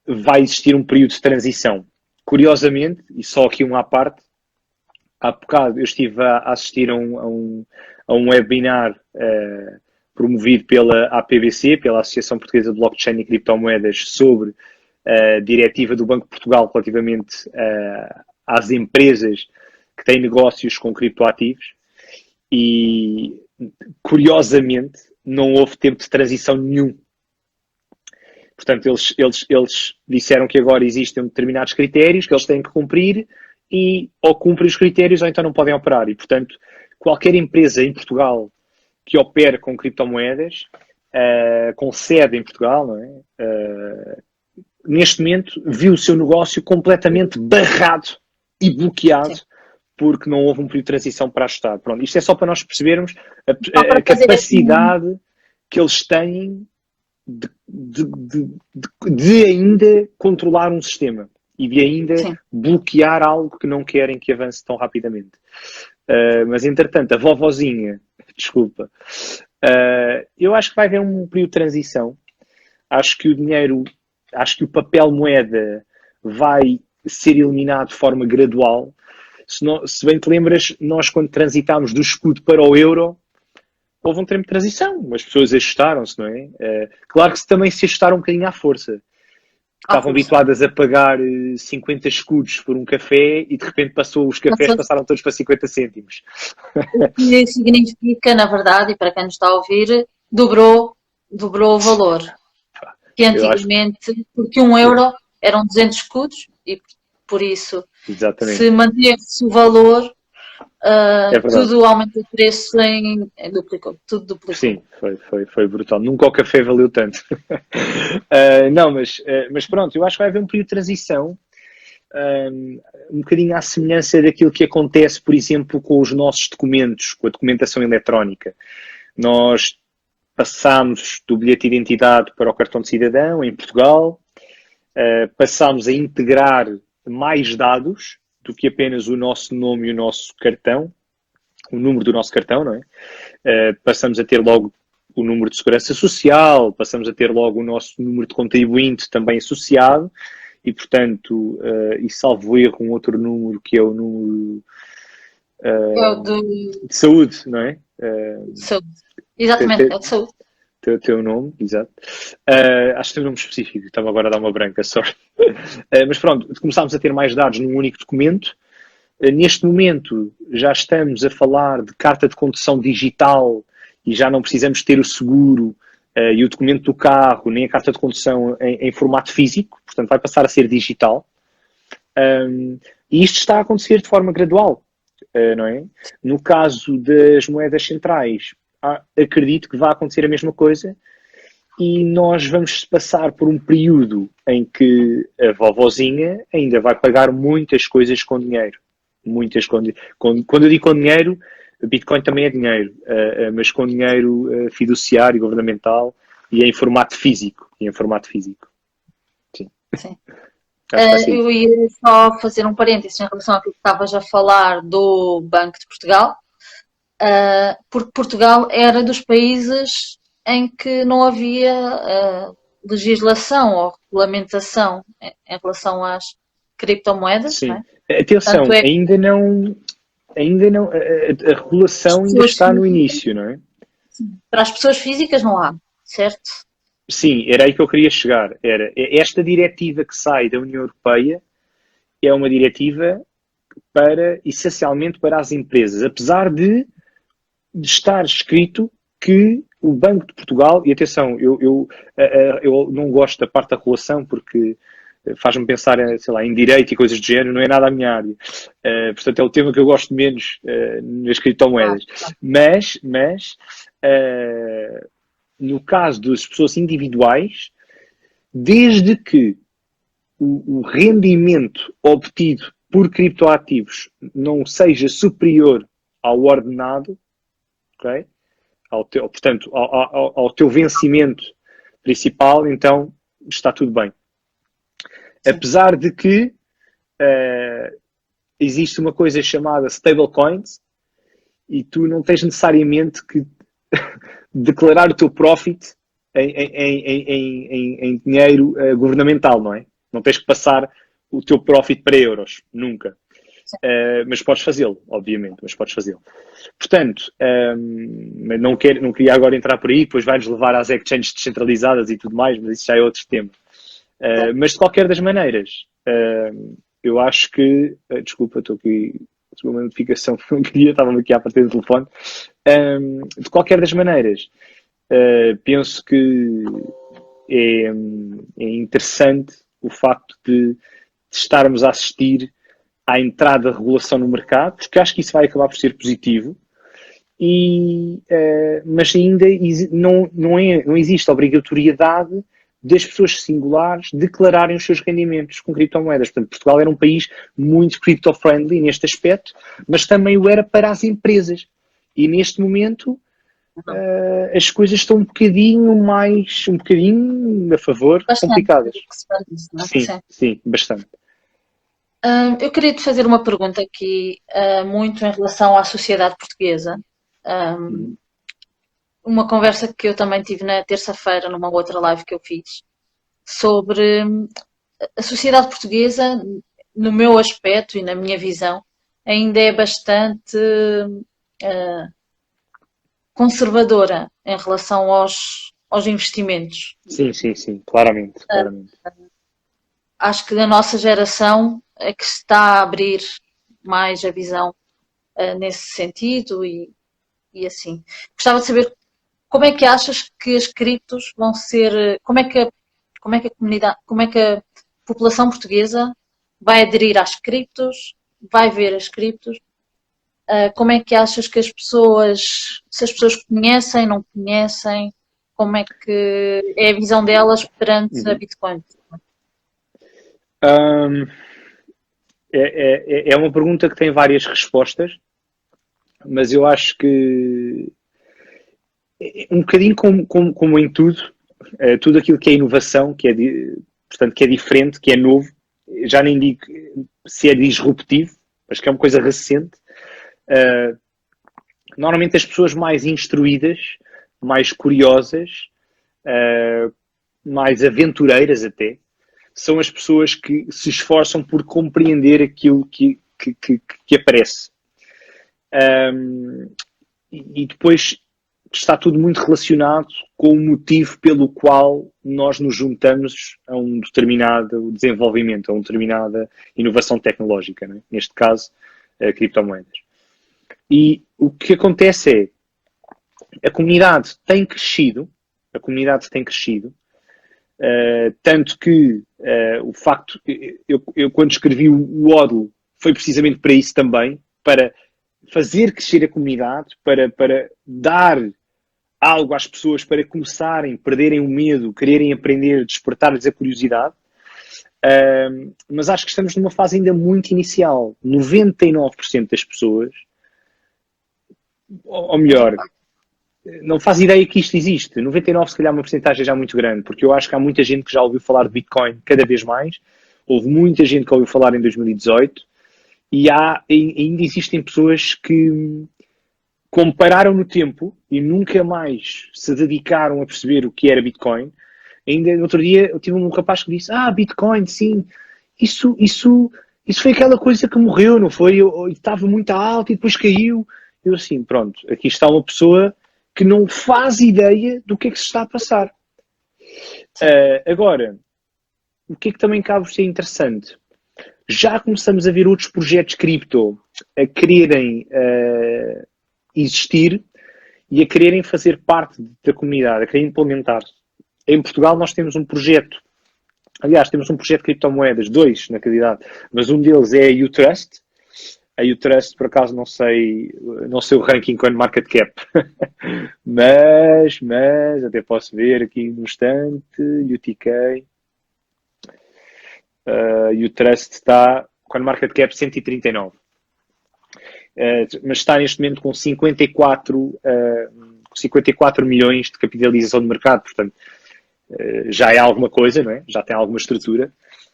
Vai existir um período de transição. Curiosamente, e só aqui uma à parte, há bocado eu estive a assistir a um webinar promovido pela APBC, pela Associação Portuguesa de Blockchain e Criptomoedas, sobre a diretiva do Banco de Portugal relativamente às empresas que têm negócios com criptoativos e, curiosamente, não houve tempo de transição nenhum. Portanto, eles disseram que agora existem determinados critérios que eles têm que cumprir e ou cumprem os critérios ou então não podem operar. E, portanto, qualquer empresa em Portugal que opere com criptomoedas, com sede em Portugal, não é? Neste momento, viu o seu negócio completamente barrado e bloqueado. Sim. Porque não houve um período de transição para ajustar. Pronto, isto é só para nós percebermos a capacidade que eles têm de ainda controlar um sistema e de ainda Sim. bloquear algo que não querem que avance tão rapidamente. Mas, entretanto, a vovozinha, desculpa, eu acho que vai haver um período de transição. Acho que o dinheiro, acho que o papel moeda vai ser eliminado de forma gradual. Se bem te lembras, nós quando transitámos do escudo para o euro, houve um tempo de transição. As pessoas ajustaram-se, não é? Claro que também se ajustaram um bocadinho à força. Estavam habituadas a pagar 50 escudos por um café e de repente os cafés passaram todos para 50 cêntimos.
O que significa, na verdade, e para quem nos está a ouvir, dobrou o valor. Que antigamente, porque 1 euro eram 200 escudos e por isso, Exatamente. Se manteve-se o valor, tudo aumentou o preço tudo duplicou.
Sim, foi brutal. Nunca o café valeu tanto. Não, mas pronto, eu acho que vai haver um período de transição, um bocadinho à semelhança daquilo que acontece, por exemplo, com os nossos documentos, com a documentação eletrónica. Nós passámos do bilhete de identidade para o cartão de cidadão em Portugal, passámos a integrar mais dados do que apenas o nosso nome e o nosso cartão, o número do nosso cartão, não é? Passamos a ter logo o número de segurança social, passamos a ter logo o nosso número de contribuinte também associado e, portanto, e salvo erro, um outro número que é o número de saúde, não é?
Saúde. Exatamente, é o de saúde.
Teu nome, exato. Acho que tem um nome específico, estava agora a dar uma branca, sorry. Mas pronto, começámos a ter mais dados num único documento. Neste momento já estamos a falar de carta de condução digital e já não precisamos ter o seguro e o documento do carro, nem a carta de condução em formato físico, portanto vai passar a ser digital. E isto está a acontecer de forma gradual, não é? No caso das moedas centrais, acredito que vai acontecer a mesma coisa e nós vamos passar por um período em que a vovozinha ainda vai pagar muitas coisas com dinheiro. Quando eu digo com dinheiro, Bitcoin também é dinheiro, mas com dinheiro fiduciário, governamental e em formato físico. Sim.
Sim. Eu ia só fazer um parênteses em relação ao que estavas a falar do Banco de Portugal. Porque Portugal era dos países em que não havia legislação ou regulamentação em relação às criptomoedas.
Sim.
Não é?
Atenção, ainda não, a regulação ainda está no início, não é?
Sim. Para as pessoas físicas não há, certo?
sim, era aí que eu queria chegar. Era esta diretiva que sai da União Europeia é uma diretiva essencialmente para as empresas, apesar de estar escrito que o Banco de Portugal, e atenção, eu não gosto da parte da regulação porque faz-me pensar sei lá, em direito e coisas do género, não é nada a minha área. Portanto, é o tema que eu gosto menos nas criptomoedas. Mas no caso das pessoas individuais, desde que o rendimento obtido por criptoativos não seja superior ao ordenado, ok? Portanto, ao teu vencimento principal, então está tudo bem. Sim. Apesar de que existe uma coisa chamada stablecoins e tu não tens necessariamente que declarar o teu profit em dinheiro governamental, não é? Não tens que passar o teu profit para euros, nunca. Mas podes fazê-lo, obviamente, mas podes fazê-lo. Portanto, não queria agora entrar por aí, depois vai-nos levar às exchanges descentralizadas e tudo mais, mas isso já é outro tema. Mas de qualquer das maneiras, eu acho que... desculpa, estou aqui... uma notificação que não queria, estava-me aqui à partida do telefone. De qualquer das maneiras, penso que é interessante o facto de estarmos a assistir à entrada da regulação no mercado, porque acho que isso vai acabar por ser positivo, mas ainda não existe obrigatoriedade das pessoas singulares declararem os seus rendimentos com criptomoedas. Portanto, Portugal era um país muito crypto-friendly neste aspecto, mas também o era para as empresas. E neste momento as coisas estão um bocadinho a favor, bastante complicadas.
Não é?
Sim, bastante.
Eu queria te fazer uma pergunta aqui, muito em relação à sociedade portuguesa. Uma conversa que eu também tive na terça-feira, numa outra live que eu fiz, sobre a sociedade portuguesa, no meu aspecto e na minha visão, ainda é bastante conservadora em relação aos investimentos.
Sim, claramente.
Acho que a nossa geração é que está a abrir mais a visão nesse sentido e assim. Gostava de saber como é que achas que as criptos vão ser, como é que a comunidade, como é que a população portuguesa vai aderir às criptos, vai ver as criptos, como é que achas que as pessoas, se as pessoas conhecem, não conhecem, como é que é a visão delas perante a Bitcoin?
É uma pergunta que tem várias respostas, mas eu acho que um bocadinho como em tudo aquilo que é inovação, portanto, que é diferente, que é novo, já nem digo se é disruptivo, mas que é uma coisa recente. Normalmente as pessoas mais instruídas, mais curiosas, mais aventureiras até, são as pessoas que se esforçam por compreender aquilo que aparece. E depois está tudo muito relacionado com o motivo pelo qual nós nos juntamos a um determinado desenvolvimento, a uma determinada inovação tecnológica, né? Neste caso, criptomoedas. E o que acontece é a comunidade tem crescido, tanto que o facto, eu quando escrevi o ODL foi precisamente para isso também, para fazer crescer a comunidade, para dar algo às pessoas para começarem, perderem o medo, quererem aprender, despertar-lhes a curiosidade. Mas acho que estamos numa fase ainda muito inicial. 99% das pessoas, ou melhor, não faz ideia que isto existe. 99% se calhar é uma porcentagem já muito grande, porque eu acho que há muita gente que já ouviu falar de Bitcoin cada vez mais. Houve muita gente que ouviu falar em 2018 e ainda existem pessoas que compararam no tempo e nunca mais se dedicaram a perceber o que era Bitcoin. Ainda no outro dia eu tive um rapaz que disse: Bitcoin, sim, isso foi aquela coisa que morreu, não foi? Estava muito alto e depois caiu. Eu assim, pronto, aqui está uma pessoa que não faz ideia do que é que se está a passar. Agora, o que é que também cabe ser interessante? Já começamos a ver outros projetos cripto a quererem existir e a quererem fazer parte da comunidade, a quererem implementar. Em Portugal nós temos um projeto, aliás, temos um projeto de criptomoedas, dois na realidade, mas um deles é a Utrust. A Utrust, por acaso, não sei o ranking com market cap, mas até posso ver aqui no instante, UTK. O Trust está com a market cap 139. Mas está neste momento com 54 milhões de capitalização de mercado, portanto, já é alguma coisa, não é? Já tem alguma estrutura,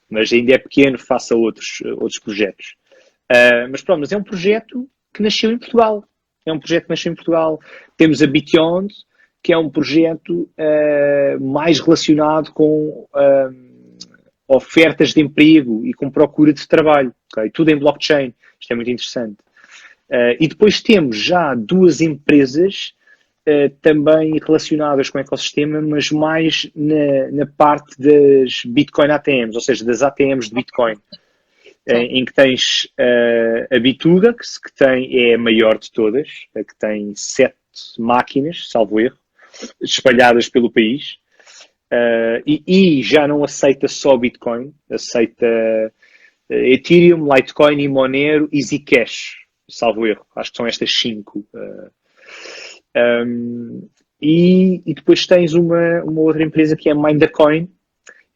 mas ainda é pequeno face a outros projetos. Mas pronto, mas é um projeto que nasceu em Portugal. Temos a Beyond, que é um projeto mais relacionado com ofertas de emprego e com procura de trabalho. Okay? Tudo em blockchain. Isto é muito interessante. E depois temos já duas empresas também relacionadas com o ecossistema, mas mais na parte das Bitcoin ATMs, ou seja, das ATMs de Bitcoin. Em que tens a Bituga, que é a maior de todas, que tem 7 máquinas, salvo erro, espalhadas pelo país. E já não aceita só Bitcoin, aceita Ethereum, Litecoin, e Monero e Zcash, salvo erro. Acho que são estas 5. E depois tens uma outra empresa que é a Mindacoin,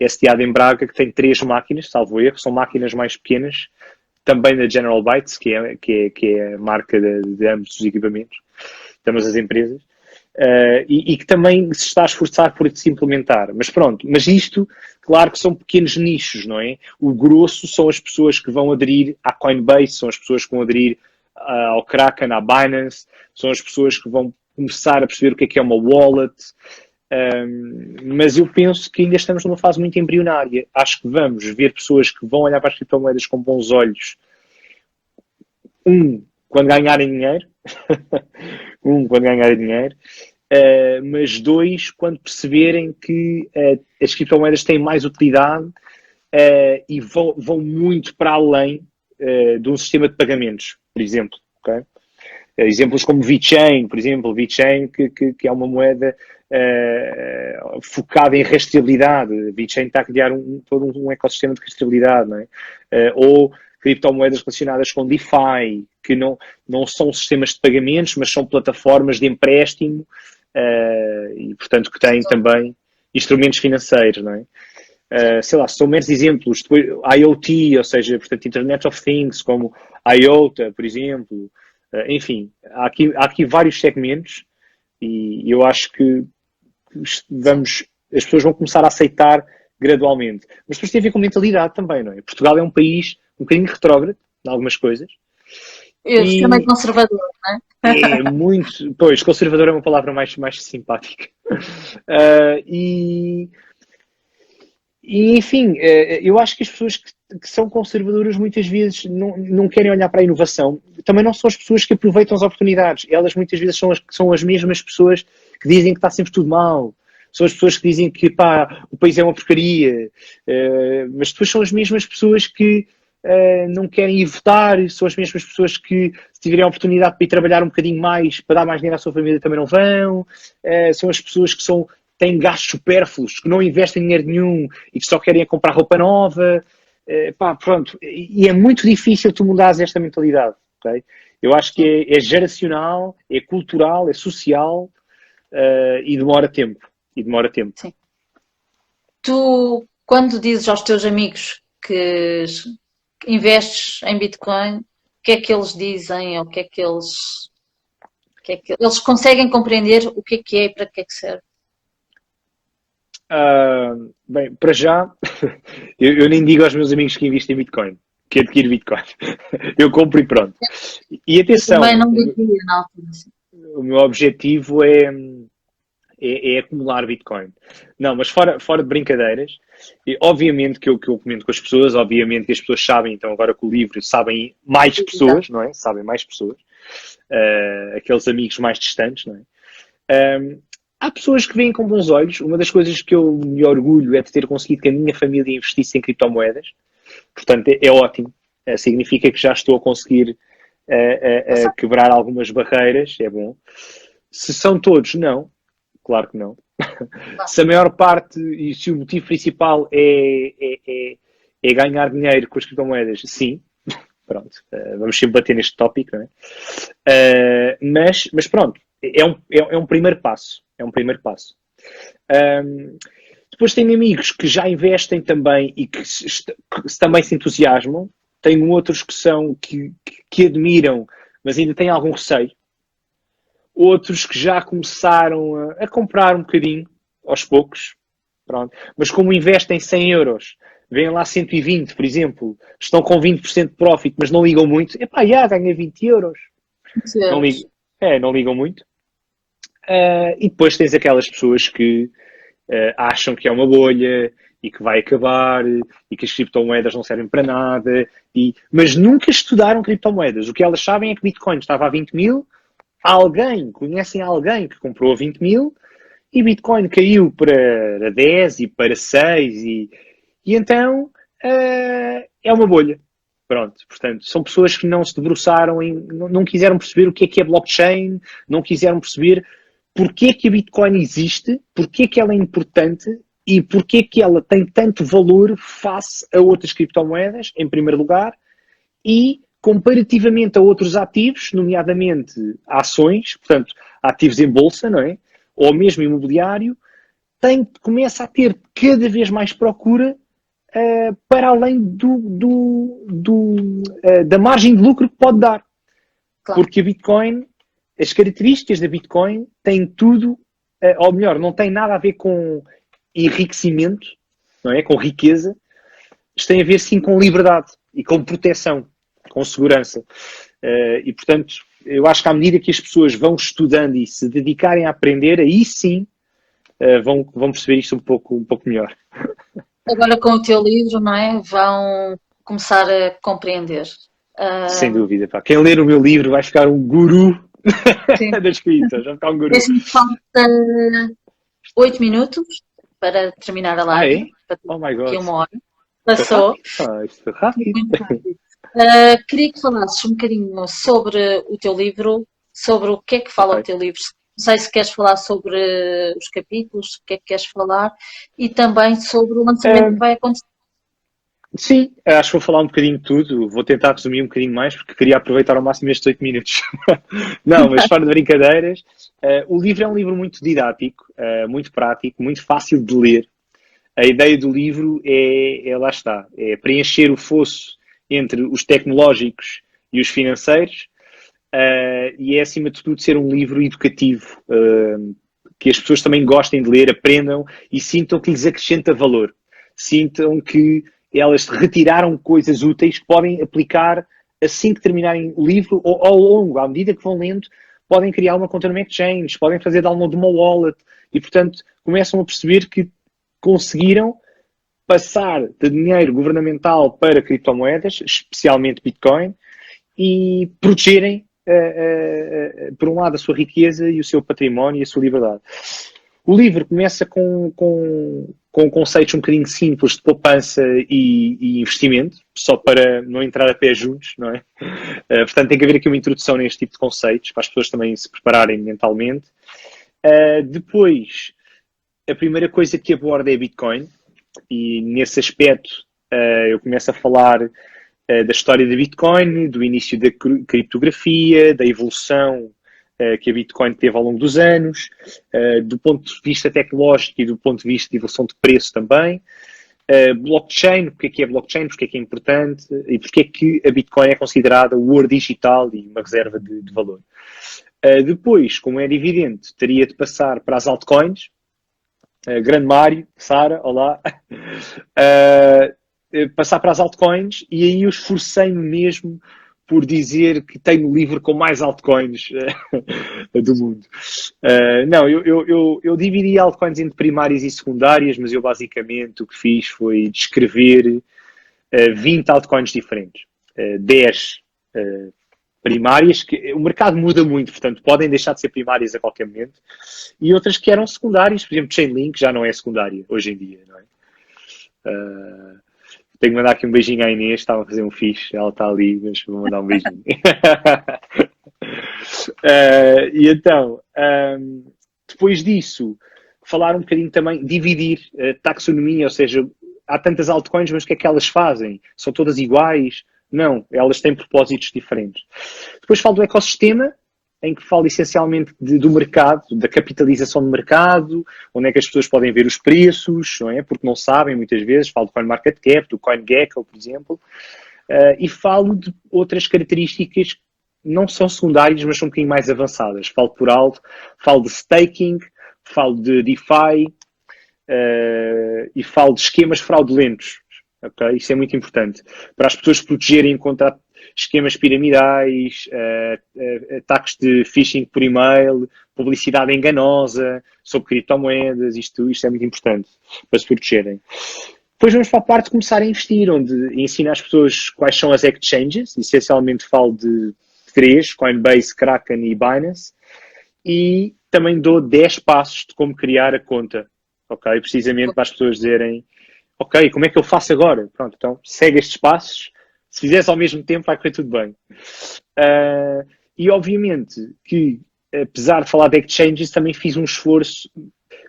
SDA em Braga, que tem 3 máquinas, salvo erro. São máquinas mais pequenas, também da General Bytes, que é a marca de ambos os equipamentos, de ambas as empresas. E que também se está a esforçar por se implementar. Mas pronto, mas isto, claro que são pequenos nichos, não é? O grosso são as pessoas que vão aderir à Coinbase, são as pessoas que vão aderir ao Kraken, à Binance, são as pessoas que vão começar a perceber o que é uma wallet. Mas eu penso que ainda estamos numa fase muito embrionária. Acho que vamos ver pessoas que vão olhar para as criptomoedas com bons olhos. Quando ganharem dinheiro. Mas 2, quando perceberem que as criptomoedas têm mais utilidade e vão muito para além de um sistema de pagamentos, por exemplo. Okay? Exemplos como VeChain, por exemplo, VeChain que é uma moeda focada em rastreabilidade. VeChain está a criar todo um ecossistema de rastreabilidade, não é? Ou criptomoedas relacionadas com DeFi, que não são sistemas de pagamentos, mas são plataformas de empréstimo e, portanto, que têm também instrumentos financeiros, não é? Sei lá, são meros exemplos. Depois, IoT, ou seja, portanto, Internet of Things, como IOTA, por exemplo. Enfim, há aqui vários segmentos e eu acho que as pessoas vão começar a aceitar gradualmente. Mas depois tem a ver com mentalidade também, não é? Portugal é um país um bocadinho retrógrado em algumas coisas.
Extremamente conservador, não é?
É muito... Pois, conservador é uma palavra mais simpática. Enfim, eu acho que as pessoas que são conservadoras muitas vezes não querem olhar para a inovação. Também não são as pessoas que aproveitam as oportunidades. Elas muitas vezes são as mesmas pessoas que dizem que está sempre tudo mal. São as pessoas que dizem que o país é uma porcaria. Mas depois são as mesmas pessoas que não querem ir votar. São as mesmas pessoas que, se tiverem a oportunidade para ir trabalhar um bocadinho mais, para dar mais dinheiro à sua família, também não vão. São as pessoas que têm gastos supérfluos, que não investem dinheiro nenhum e que só querem comprar roupa nova. Pronto. E é muito difícil tu mudares esta mentalidade. Okay? Eu acho que é geracional, é cultural, é social e demora tempo.
Sim. Tu, quando dizes aos teus amigos que investes em Bitcoin, o que é que eles dizem? Ou o que é que eles conseguem compreender o que é e para que é que serve?
Bem, para já, eu nem digo aos meus amigos que investem em Bitcoin, que adquiro Bitcoin. Eu compro e pronto. E atenção,
também não dizia na altura.
O meu objetivo é acumular Bitcoin. Não, mas fora de brincadeiras, e obviamente que eu comento com as pessoas, obviamente que as pessoas sabem, então agora com o livro, sabem mais pessoas, não é? Sabem mais pessoas. Aqueles amigos mais distantes, não é? há pessoas que veem com bons olhos. Uma das coisas que eu me orgulho é de ter conseguido que a minha família investisse em criptomoedas. Portanto, é ótimo. Significa que já estou a conseguir quebrar algumas barreiras. É bom. Se são todos, não. Claro que não. Se a maior parte e se o motivo principal é ganhar dinheiro com as criptomoedas, sim. Pronto. Vamos sempre bater neste tópico, não é? Mas pronto. É um primeiro passo. É um primeiro passo. Depois tenho amigos que já investem também e que também se entusiasmam. Tenho outros que admiram, mas ainda têm algum receio. Outros que já começaram a comprar um bocadinho, aos poucos. Pronto. Mas como investem 100 euros, vêm lá 120, por exemplo, estão com 20% de profit, mas não ligam muito. Epá, ganha 20 euros. Não ligam, não ligam muito. E depois tens aquelas pessoas que acham que é uma bolha e que vai acabar e que as criptomoedas não servem para nada, mas nunca estudaram criptomoedas. O que elas sabem é que Bitcoin estava a 20 mil, conhecem alguém que comprou a 20 mil e Bitcoin caiu para 10 e para 6 e então é uma bolha. Pronto, portanto, são pessoas que não se debruçaram, não quiseram perceber o que é blockchain, não quiseram perceber porque é que a Bitcoin existe, porque é que ela é importante e porque é que ela tem tanto valor face a outras criptomoedas, em primeiro lugar, e comparativamente a outros ativos, nomeadamente ações, portanto, ativos em bolsa, não é? Ou mesmo imobiliário, começa a ter cada vez mais procura para além da margem de lucro que pode dar. Claro. Porque a Bitcoin, as características da Bitcoin têm tudo, ou melhor, não tem nada a ver com enriquecimento, não é? Com riqueza. Isto tem a ver sim com liberdade e com proteção, com segurança. E portanto, eu acho que à medida que as pessoas vão estudando e se dedicarem a aprender, aí sim vão perceber isto um pouco melhor.
Agora com o teu livro, não é? Vão começar a compreender.
Sem dúvida, pá. Quem ler o meu livro vai ficar um guru da escrita. Já ficar um guru.
Falta 8 minutos para terminar a live.
Oh my God.
Aqui uma hora. Passou.
Isto foi rápido.
Muito rápido. Queria que falasses um bocadinho sobre o teu livro, sobre o que é que fala o teu livro. Não sei se queres falar sobre os capítulos, o que é que queres falar, e também sobre o lançamento que vai acontecer.
Sim, acho que vou falar um bocadinho de tudo. Vou tentar resumir um bocadinho mais, porque queria aproveitar ao máximo estes 8 minutos. Não, mas fora de brincadeiras, o livro é um livro muito didático, muito prático, muito fácil de ler. A ideia do livro lá está, é preencher o fosso entre os tecnológicos e os financeiros, e é acima de tudo ser um livro educativo, que as pessoas também gostem de ler, aprendam e sintam que lhes acrescenta valor. Sintam que elas retiraram coisas úteis que podem aplicar assim que terminarem o livro ou ao longo, à medida que vão lendo, podem criar uma conta no exchange, podem fazer download de uma wallet e, portanto, começam a perceber que conseguiram passar de dinheiro governamental para criptomoedas, especialmente Bitcoin, e protegerem, por um lado, a sua riqueza e o seu património e a sua liberdade. O livro começa com conceitos um bocadinho simples de poupança e investimento, só para não entrar a pé juntos, não é? Portanto, tem que haver aqui uma introdução neste tipo de conceitos, para as pessoas também se prepararem mentalmente. Depois, a primeira coisa que aborda é Bitcoin, e nesse aspecto eu começo a falar da história da Bitcoin, do início da criptografia, da evolução que a Bitcoin teve ao longo dos anos, do ponto de vista tecnológico e do ponto de vista de evolução de preço também. Blockchain, porque é blockchain, porque é que é importante e porque é que a Bitcoin é considerada o ouro digital e uma reserva de valor. Depois, como é evidente, teria de passar para as altcoins. Grande Mário, Sara, olá. Passar para as altcoins e aí eu esforcei-me mesmo por dizer que tenho o livro com mais altcoins do mundo. Não, eu dividi altcoins entre primárias e secundárias, mas eu basicamente o que fiz foi descrever 20 altcoins diferentes. 10 primárias, que o mercado muda muito, portanto, podem deixar de ser primárias a qualquer momento, e outras que eram secundárias, por exemplo, Chainlink já não é secundária hoje em dia, não é? Tenho que mandar aqui um beijinho à Inês, estava a fazer um fixe, ela está ali, mas vou mandar um beijinho. E então, depois disso, falar um bocadinho também, dividir taxonomia, ou seja, há tantas altcoins, mas o que é que elas fazem? São todas iguais? Não, elas têm propósitos diferentes. Depois falo do ecossistema, em que falo essencialmente do mercado, da capitalização do mercado, onde é que as pessoas podem ver os preços, não é? Porque não sabem muitas vezes. Falo do CoinMarketCap, do CoinGecko, por exemplo. E falo de outras características que não são secundárias, mas são um bocadinho mais avançadas. Falo por alto, falo de staking, falo de DeFi e falo de esquemas fraudulentos. Okay? Isso é muito importante. Para as pessoas protegerem contra esquemas piramidais, ataques de phishing por e-mail, publicidade enganosa sobre criptomoedas, isto é muito importante para se protegerem. Depois vamos para a parte de começar a investir, onde ensino às pessoas quais são as exchanges, essencialmente falo de 3, Coinbase, Kraken e Binance, e também dou 10 passos de como criar a conta, ok? Precisamente para as pessoas dizerem, ok, como é que eu faço agora? Pronto, então segue estes passos, se fizeres ao mesmo tempo vai correr tudo bem. E obviamente que, apesar de falar de exchanges, também fiz um esforço,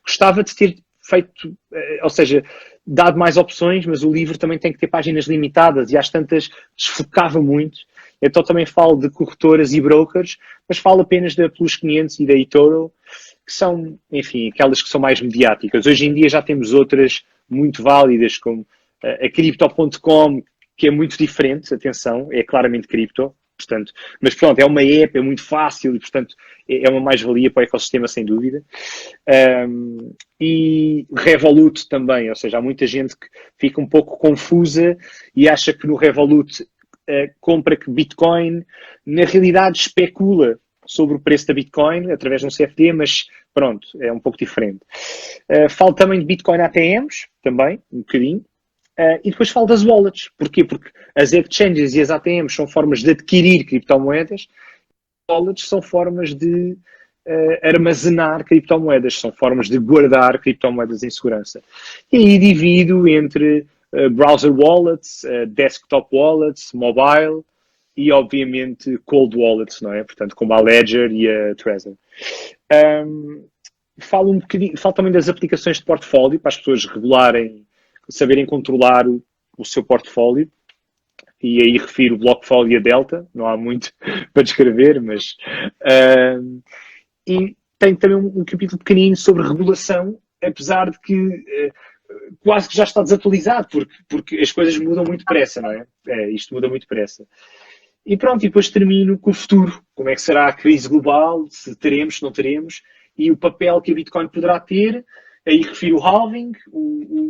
gostava de ter feito, ou seja, dado mais opções, mas o livro também tem que ter páginas limitadas e às tantas desfocava muito. Então também falo de corretoras e brokers, mas falo apenas da Plus 500 e da eToro, que são, enfim, aquelas que são mais mediáticas. Hoje em dia já temos outras muito válidas, como a Crypto.com, que é muito diferente, atenção, é claramente cripto, portanto, mas pronto, é uma app, é muito fácil e, portanto, é uma mais-valia para o ecossistema, sem dúvida. E Revolut também, ou seja, há muita gente que fica um pouco confusa e acha que no Revolut compra que Bitcoin, na realidade especula sobre o preço da Bitcoin através de um CFD, mas pronto, é um pouco diferente. Falo também de Bitcoin ATMs, também, um bocadinho. E depois falo das wallets. Porquê? Porque as exchanges e as ATMs são formas de adquirir criptomoedas. Wallets são formas de armazenar criptomoedas, são formas de guardar criptomoedas em segurança. E aí divido entre browser wallets, desktop wallets, mobile e, obviamente, cold wallets, não é? Portanto, como a Ledger e a Trezor. Falo também das aplicações de portfólio, para as pessoas regularem, saberem controlar o seu portfólio. E aí refiro o Blockfolio e a Delta, não há muito para descrever, mas... e tem também um capítulo pequenino sobre regulação, apesar de que quase que já está desatualizado, porque as coisas mudam muito depressa, não é? Isto muda muito depressa. E pronto, e depois termino com o futuro. Como é que será a crise global, se teremos, se não teremos, e o papel que a Bitcoin poderá ter. Aí refiro o halving,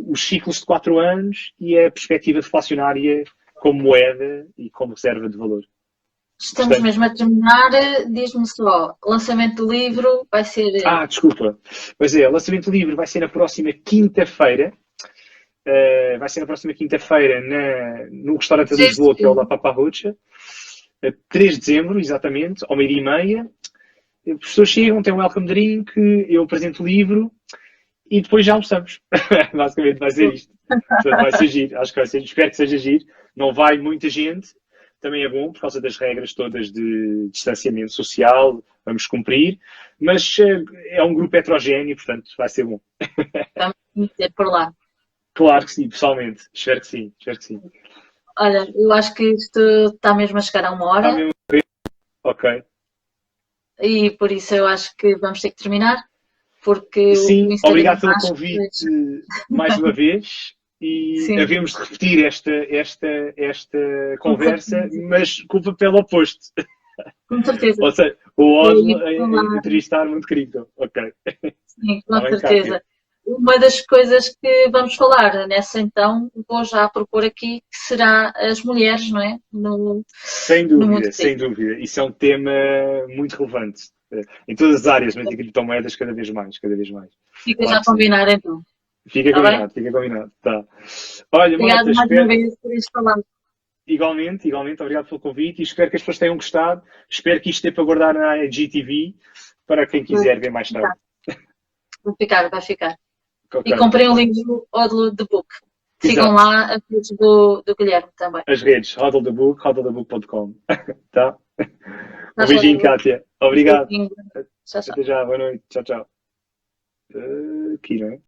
os ciclos de 4 anos e a perspectiva deflacionária como moeda e como reserva de valor.
Estamos mesmo a terminar. Diz-me só, o lançamento do livro vai ser...
desculpa. Pois é, o lançamento do livro vai ser na próxima quinta-feira. Vai ser na próxima quinta-feira no restaurante de Lisboa, que é o La Paparrucha. 3 de dezembro, exatamente, ao 12h30. As pessoas chegam, têm um welcome drink, eu apresento o livro e depois já almoçamos. Basicamente vai ser isto. Portanto, vai ser giro. Acho que vai ser, espero que seja giro. Não vai muita gente. Também é bom, por causa das regras todas de distanciamento social, vamos cumprir. Mas é um grupo heterogéneo, portanto, vai ser bom.
Vamos ter por lá.
Claro que sim, pessoalmente. Espero que sim, espero que sim.
Olha, eu acho que isto está mesmo a chegar a 1 hora.
Está mesmo a ver? Ok.
E por isso eu acho que vamos ter que terminar. Porque
sim,
o Instagram
obrigado pelo convite mais uma vez. E havemos de repetir esta conversa, mas com o papel oposto.
Com certeza.
Ou seja, o Osmo a entrevistar muito cripto. Ok.
Sim, com certeza. Uma das coisas que vamos falar nessa, então, vou já propor aqui, que será as mulheres, não é?
Sem dúvida, sem dúvida. Isso é um tema muito relevante. Em todas as áreas, mas em criptomoedas cada vez mais, cada vez mais.
Fica já combinado, então.
Fica combinado, fica combinado. Tá. Olha,
obrigada mais uma vez por isso falado.
igualmente, obrigado pelo convite e espero que as pessoas tenham gostado. Espero que isto dê para guardar na IGTV para quem quiser ver mais tarde.
Vai ficar.
Ok.
E comprei o livro do Hodl the Book. Sigam
Exato.
lá as redes do Guilherme também.
As redes, hodlthebook.com. Tá? Um
Estás
beijinho,
bem?
Kátia. Obrigado.
Beijinho. Tchau, tchau.
Até já, boa noite. Tchau, tchau. Aqui, não é?